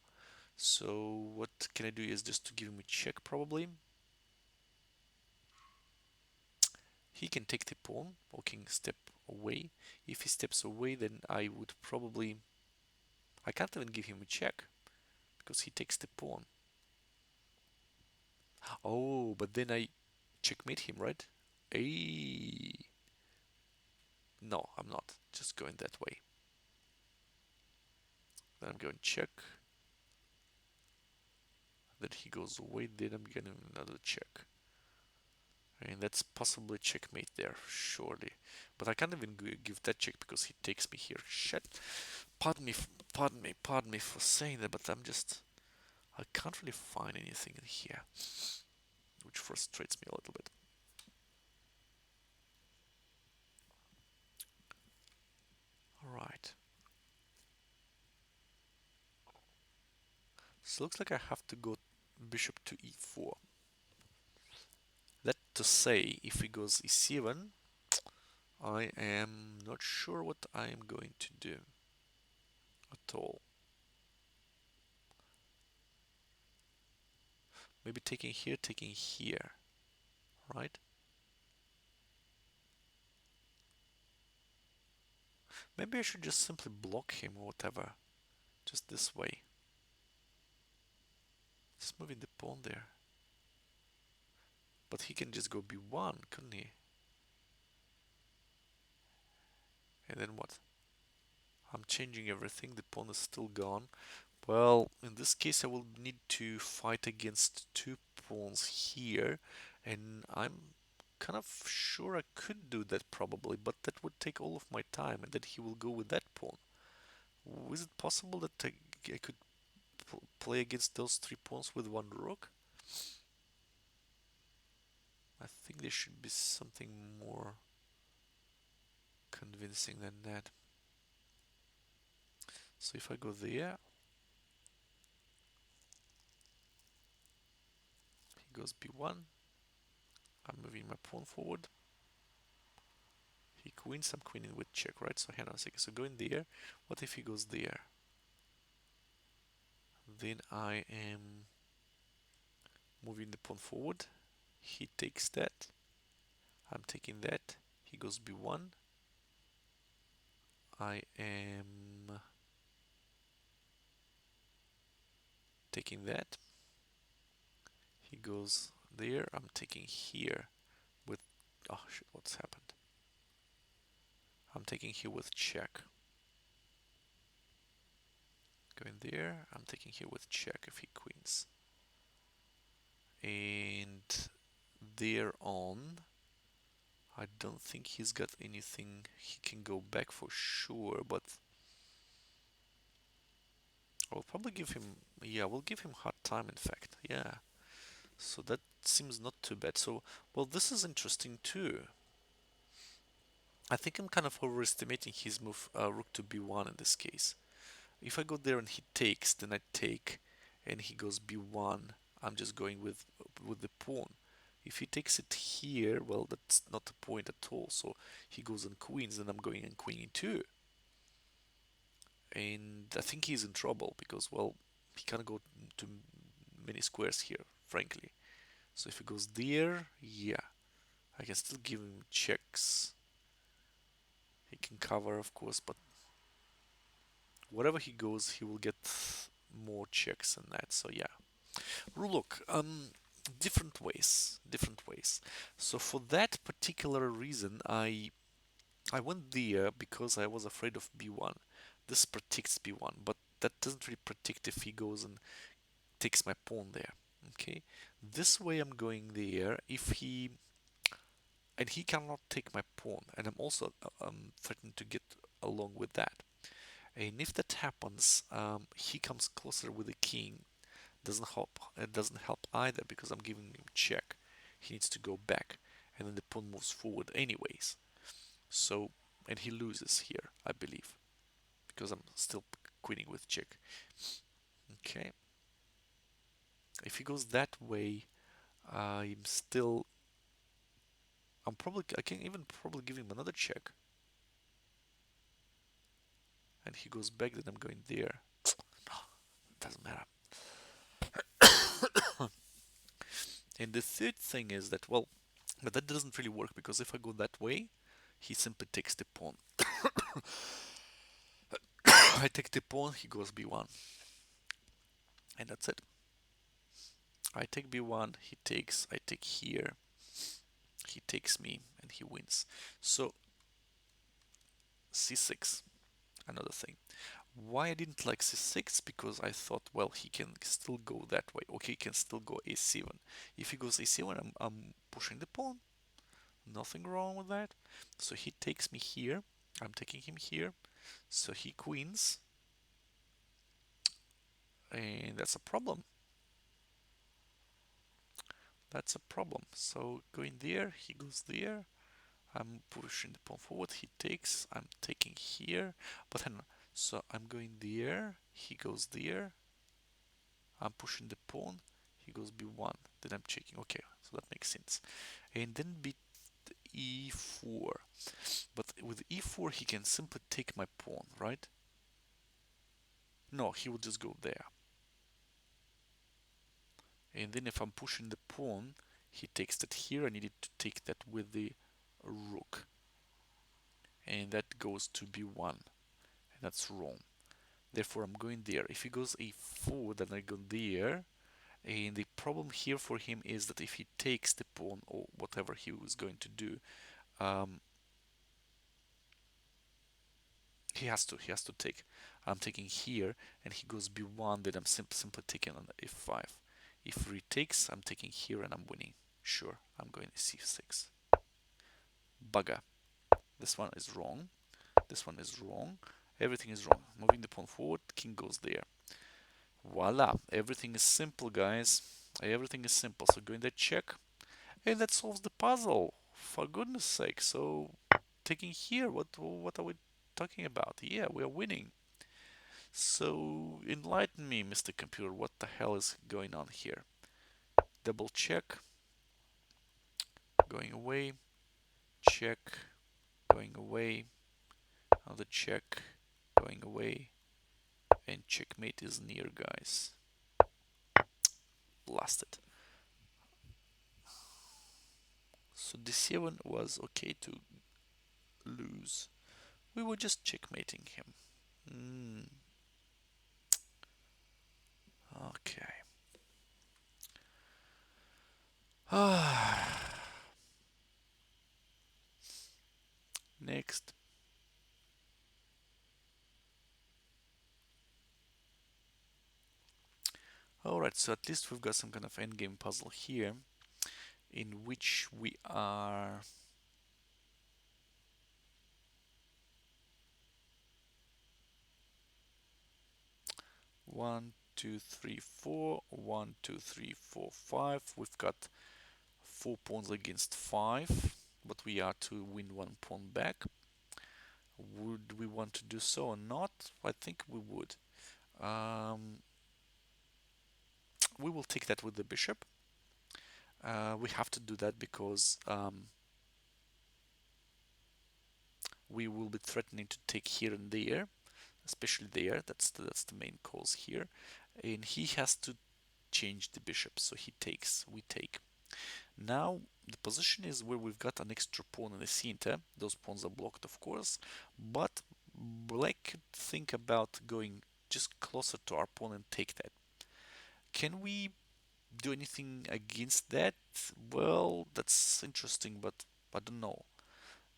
So what can I do is just to give him a check probably. He can take the pawn, or king step away. If he steps away, then I would probably... I can't even give him a check, because he takes the pawn. Oh, but then I checkmate him, right? Hey. No, I'm not. Just going that way. Then I'm going check. Then he goes away, then I'm getting another check. And that's possibly checkmate there, surely. But I can't even give that check because he takes me here. Shit. Pardon me for saying that, but I can't really find anything in here, which frustrates me a little bit. Alright. So looks like I have to go bishop to e4. That to say, if he goes e7, I am not sure what I am going to do at all. Maybe taking here, right? Maybe I should just simply block him or whatever. Just this way. Just moving the pawn there. But he can just go b1, couldn't he? And then what? I'm changing everything. The pawn is still gone. Well, in this case I will need to fight against two pawns here. And I'm kind of sure I could do that probably, but that would take all of my time and then he will go with that pawn. Is it possible that I could play against those three pawns with one rook? I think there should be something more convincing than that. So if I go there, he goes b1. I'm moving my pawn forward. He queens, I'm queening with check, right? So hang on a second. So going there. What if he goes there? Then I am moving the pawn forward. He takes that. I'm taking that. He goes b1. I am taking that. He goes there. I'm taking here with... Oh shit, what's happened? I'm taking here with check. Going there. I'm taking here with check if he queens. And there on, I don't think he's got anything he can go back for sure, but I'll probably give him, yeah, we'll give him hard time in fact, yeah. So that seems not too bad. So, well, this is interesting too. I think I'm kind of overestimating his move, rook to b1 in this case. If I go there and he takes, then I take, and he goes b1. I'm just going with the pawn. If he takes it here, well, that's not the point at all. So he goes on queens, and I'm going on queen e2. And I think he's in trouble because, well, he can't go to many squares here, frankly. So if he goes there, yeah, I can still give him checks. He can cover, of course, but wherever he goes, he will get more checks than that. So yeah. Look, different ways, different ways. So for that particular reason, I went there because I was afraid of b1. This protects b1, but that doesn't really protect if he goes and takes my pawn there. Okay, this way I'm going there. If he and he cannot take my pawn, and I'm also threatened to get along with that. And if that happens, he comes closer with the king. Doesn't help. It doesn't help either because I'm giving him check. He needs to go back, and then the pawn moves forward anyways. So, and he loses here, I believe, because I'm still queening with check. Okay. If he goes that way, I'm still. I can even probably give him another check. And he goes back, then I'm going there. Doesn't matter. And the third thing is that, well, but that doesn't really work because if I go that way, he simply takes the pawn. I take the pawn, he goes b1, and that's it. I take b1, he takes, I take here, he takes me, and he wins. So c6, another thing. Why I didn't like c6? Because I thought, well, he can still go that way. Okay, he can still go a7. If he goes a7, I'm pushing the pawn. Nothing wrong with that. So he takes me here. I'm taking him here. So he queens, and that's a problem. That's a problem. So going there, he goes there. I'm pushing the pawn forward. He takes. I'm taking here. But hang on. So I'm going there. He goes there. I'm pushing the pawn. He goes b1. Then I'm checking. Okay, so that makes sense. And then e4. But with e4, he can simply take my pawn, right? No, he will just go there. And then if I'm pushing the pawn, he takes that here. I needed to take that with the rook. And that goes to b1. And that's wrong. Therefore, I'm going there. If he goes a4, then I go there. And the problem here for him is that if he takes the pawn or whatever he was going to do, um, he has to take. I'm taking here, and he goes b1. Then I'm simply taking on f5. If he retakes, I'm taking here, and I'm winning. Sure, I'm going c6. Bugger. This one is wrong. This one is wrong. Everything is wrong. Moving the pawn forward, king goes there. Voila. Everything is simple, guys. Everything is simple. So going there, check. And that solves the puzzle. For goodness sake. So taking here, what are we talking about? Yeah, we are winning. So enlighten me, Mr. Computer. What the hell is going on here? Double check. Going away. Check. Going away. Another check. Going away. And checkmate is near, guys. Blasted. So d7 was okay to lose. We were just checkmating him. Okay. Next. Alright, so at least we've got some kind of endgame puzzle here in which we are one, two, three, four, 1, 2, 3, 4, 5. We've got 4 pawns against 5, but we are to win 1 pawn back. Would we want to do so or not? I think we would. We will take that with the bishop. We have to do that because we will be threatening to take here and there, especially there. That's the main cause here, and he has to change the bishop, so he takes. We take. Now the position is where we've got an extra pawn in the center. Those pawns are blocked, of course, but black could think about going just closer to our pawn and take that. Can we do anything against that? Well, that's interesting, but I don't know.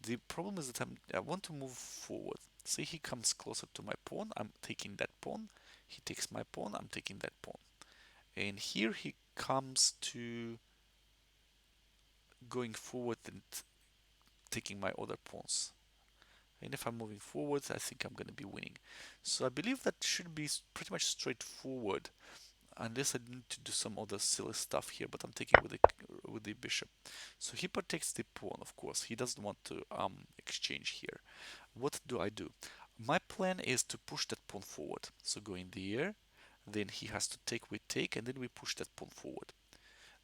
The problem is that I want to move forward. Say he comes closer to my pawn, I'm taking that pawn. He takes my pawn, I'm taking that pawn. And here he comes to going forward and taking my other pawns. And if I'm moving forward, I think I'm going to be winning. So I believe that should be pretty much straightforward, unless I need to do some other silly stuff here, but I'm taking with the bishop. So he protects the pawn, of course. He doesn't want to exchange here. What do I do? My plan is to push that pawn forward. So go in the air, then he has to take, we take, and then we push that pawn forward.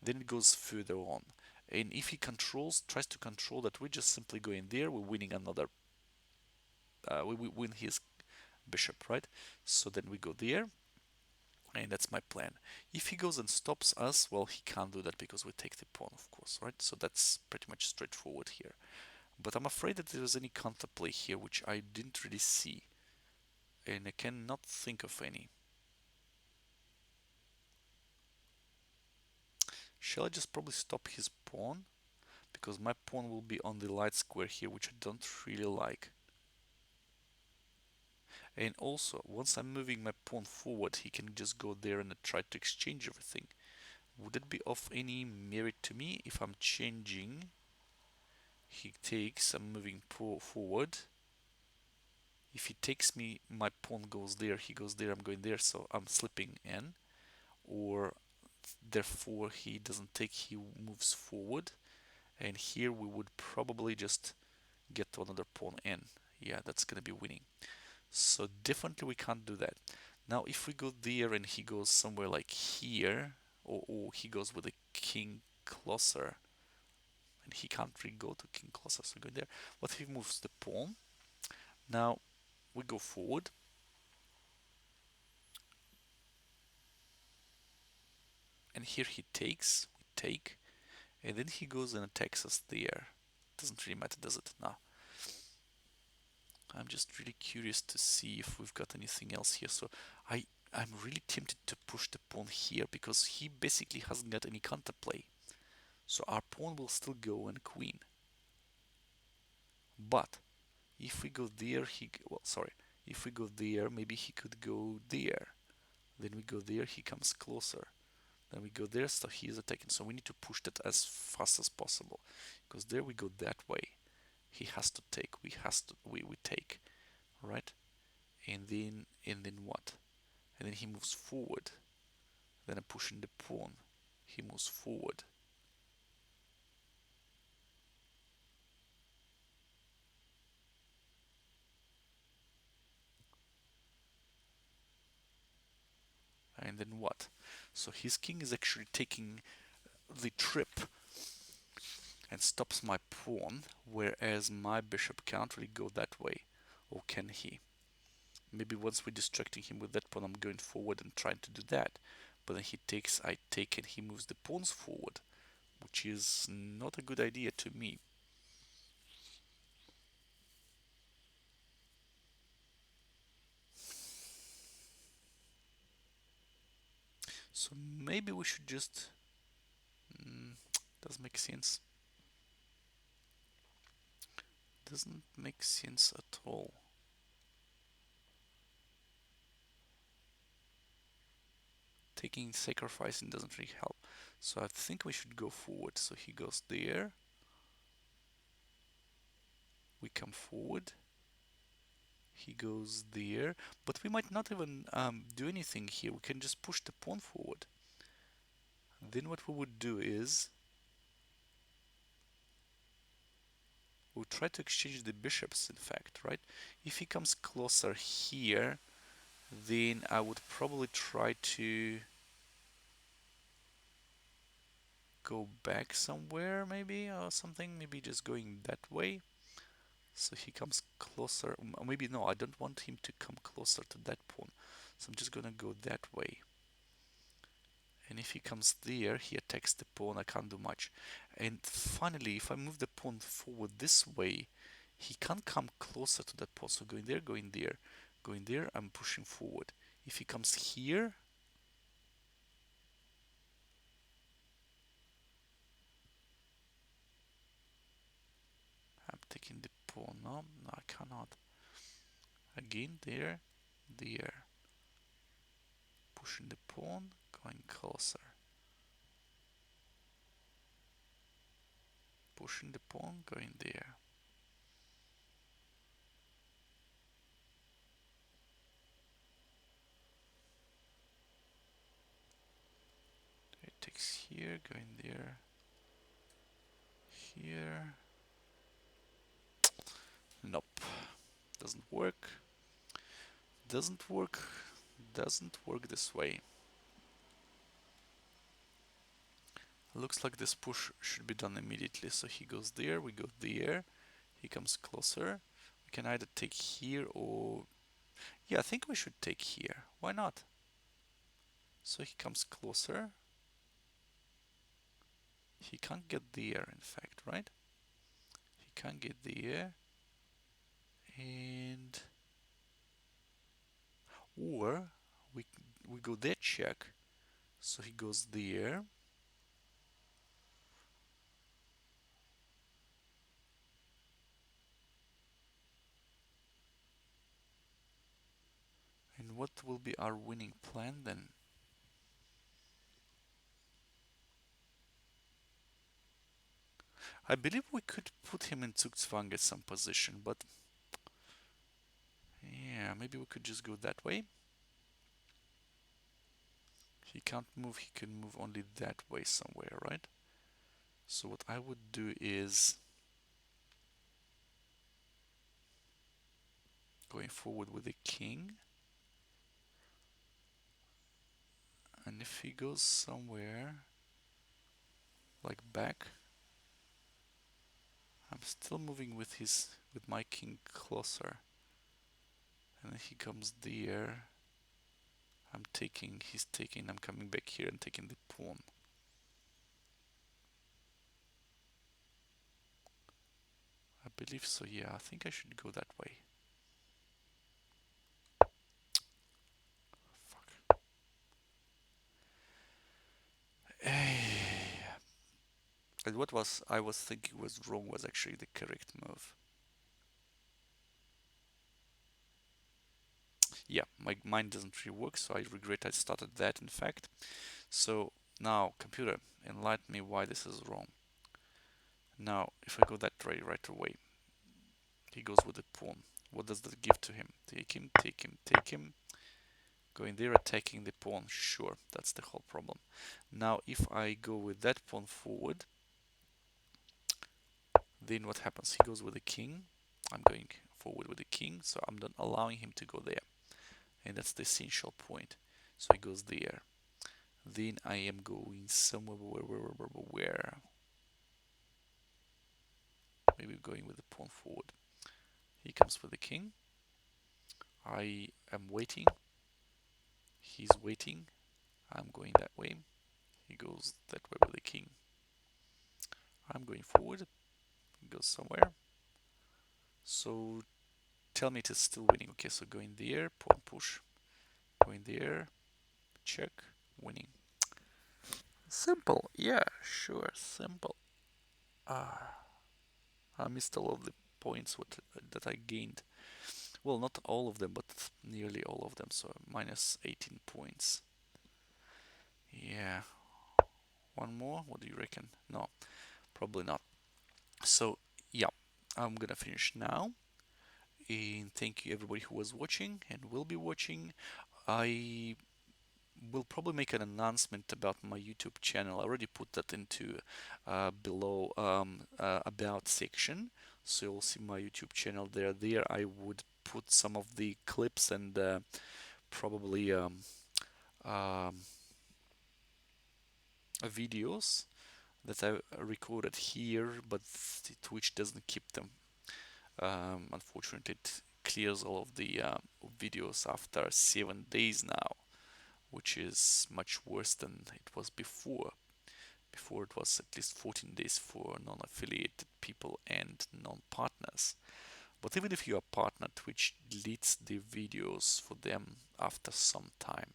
Then it goes further on. And if he tries to control that, we just simply go in there, we're winning another, we win his bishop, right? So then we go there, And that's my plan. If he goes and stops us, well, he can't do that because we take the pawn, of course, right? So that's pretty much straightforward here. But I'm afraid that there was any counterplay here which I didn't really see, and I cannot think of any. Shall I just probably stop his pawn? Because my pawn will be on the light square here, which I don't really like. And also, once I'm moving my pawn forward, he can just go there and try to exchange everything. Would it be of any merit to me if I'm changing? He takes, I'm moving forward. If he takes me, my pawn goes there, he goes there, I'm going there, so I'm slipping in. Or therefore he doesn't take, he moves forward. And here we would probably just get to another pawn in. Yeah, that's gonna be winning. So definitely we can't do that. Now if we go there and he goes somewhere like here, or he goes with a king closer, and he can't really go to king closer, so go there. What if he moves the pawn? Now we go forward. And here he takes, we take, and then he goes and attacks us there. Doesn't really matter, does it? No. I'm just really curious to see if we've got anything else here. So I'm really tempted to push the pawn here because he basically hasn't got any counterplay. So our pawn will still go and queen. But if we go there, well, sorry, if we go there, maybe he could go there. Then we go there, he comes closer. Then we go there, so he is attacking. So we need to push that as fast as possible, because there we go that way. He has to take. We take, right? And then what? And then he moves forward. Then I'm pushing the pawn. He moves forward. And then what? So his king is actually taking the trip and stops my pawn, whereas my bishop can't really go that way. Or can he? Maybe once we're distracting him with that pawn, I'm going forward and trying to do that. But then he takes, I take, and he moves the pawns forward, which is not a good idea to me. So maybe we should just... doesn't make sense. Doesn't make sense at all. Taking sacrificing doesn't really help. So I think we should go forward. So he goes there. We come forward. He goes there. But we might not even do anything here. We can just push the pawn forward. Then what we would do is we'll try to exchange the bishops, in fact, right? If he comes closer here, then I would probably try to go back somewhere, maybe, or something. Maybe just going that way. So he comes closer. Maybe no, I don't want him to come closer to that pawn. So I'm just gonna go that way. And if he comes there, he attacks the pawn. I can't do much. And finally, if I move the pawn forward this way, he can't come closer to that pawn. So going there, going there, going there, I'm pushing forward. If he comes here, I'm taking the pawn. No, no, I cannot. Again, there, there. Pushing the pawn, going closer. Pushing the pawn, going there. It takes here, going there, here. Nope, doesn't work. Doesn't work. Doesn't work this way. Looks like this push should be done immediately. So he goes there, we go there. He comes closer. We can either take here or... Yeah, I think we should take here. Why not? So he comes closer. He can't get there, in fact, right? He can't get there. And or we we go there check. So he goes there. And what will be our winning plan then? I believe we could put him in Zugzwang at some position, but yeah, maybe we could just go that way. He can't move, he can move only that way somewhere, right? So what I would do is going forward with the king. And if he goes somewhere like back, I'm still moving with my king closer. And then he comes there. I'm taking, he's taking, I'm coming back here and taking the pawn. I believe so, yeah, I think I should go that way. Fuck. And what was I was thinking was wrong was actually the correct move. Yeah, my mind doesn't really work, so I regret I started that in fact. So now, computer, enlighten me why this is wrong. Now, if I go that way right away, he goes with the pawn. What does that give to him? Take him, take him, take him. Going there, attacking the pawn. Sure, that's the whole problem. Now, if I go with that pawn forward, then what happens? He goes with the king. I'm going forward with the king, so I'm not allowing him to go there. And that's the essential point. So he goes there. Then I am going somewhere where maybe going with the pawn forward. He comes with the king. I am waiting. He's waiting. I'm going that way. He goes that way with the king. I'm going forward. He goes somewhere. So tell me it is still winning. Okay, so going there, pawn push. Going there, check, winning. Simple. Yeah, sure, simple. Ah, I missed all of the points that I gained. Well, not all of them, but nearly all of them. So minus 18 points. Yeah. One more? What do you reckon? No, probably not. So, yeah, I'm gonna finish now. And thank you everybody who was watching and will be watching. I will probably make an announcement about my YouTube channel. I already put that into below about section, so you'll see my YouTube channel there. There I would put some of the clips and probably um, videos that I recorded here, but Twitch doesn't keep them. Unfortunately, it clears all of the videos after 7 days now, which is much worse than it was before. Before it was at least 14 days for non-affiliated people and non-partners. But even if you are partner, Twitch deletes the videos for them after some time.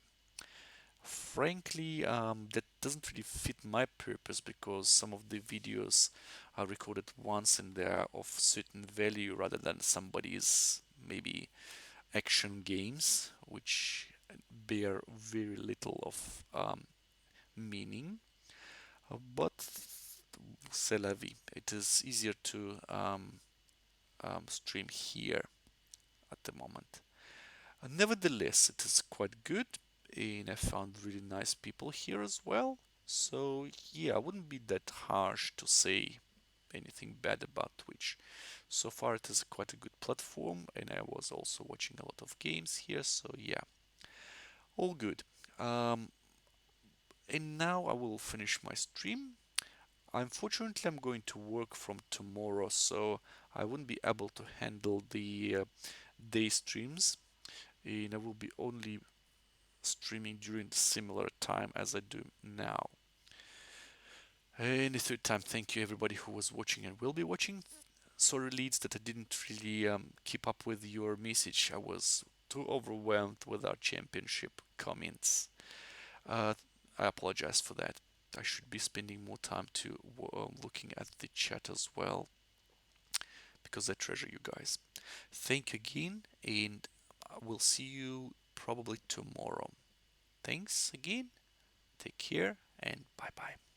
Frankly, that doesn't really fit my purpose because some of the videos are recorded once and they're of certain value rather than somebody's maybe action games, which bear very little of meaning. But c'est la vie. It is easier to stream here at the moment. Nevertheless, it is quite good, and I found really nice people here as well. So yeah, I wouldn't be that harsh to say anything bad about Twitch. So far, it is quite a good platform, and I was also watching a lot of games here. So yeah, all good. Um, and now I will finish my stream. Unfortunately, I'm going to work from tomorrow, so I wouldn't be able to handle the day streams, and I will be only streaming during the similar time as I do now. And the third time, thank you everybody who was watching and will be watching. Sorry, Leeds, that I didn't really keep up with your message. I was too overwhelmed with our championship comments. Uh, I apologize for that. I should be spending more time to looking at the chat as well because I treasure you guys. Thank you again, and I will see you probably tomorrow. Thanks again. Take care and bye bye.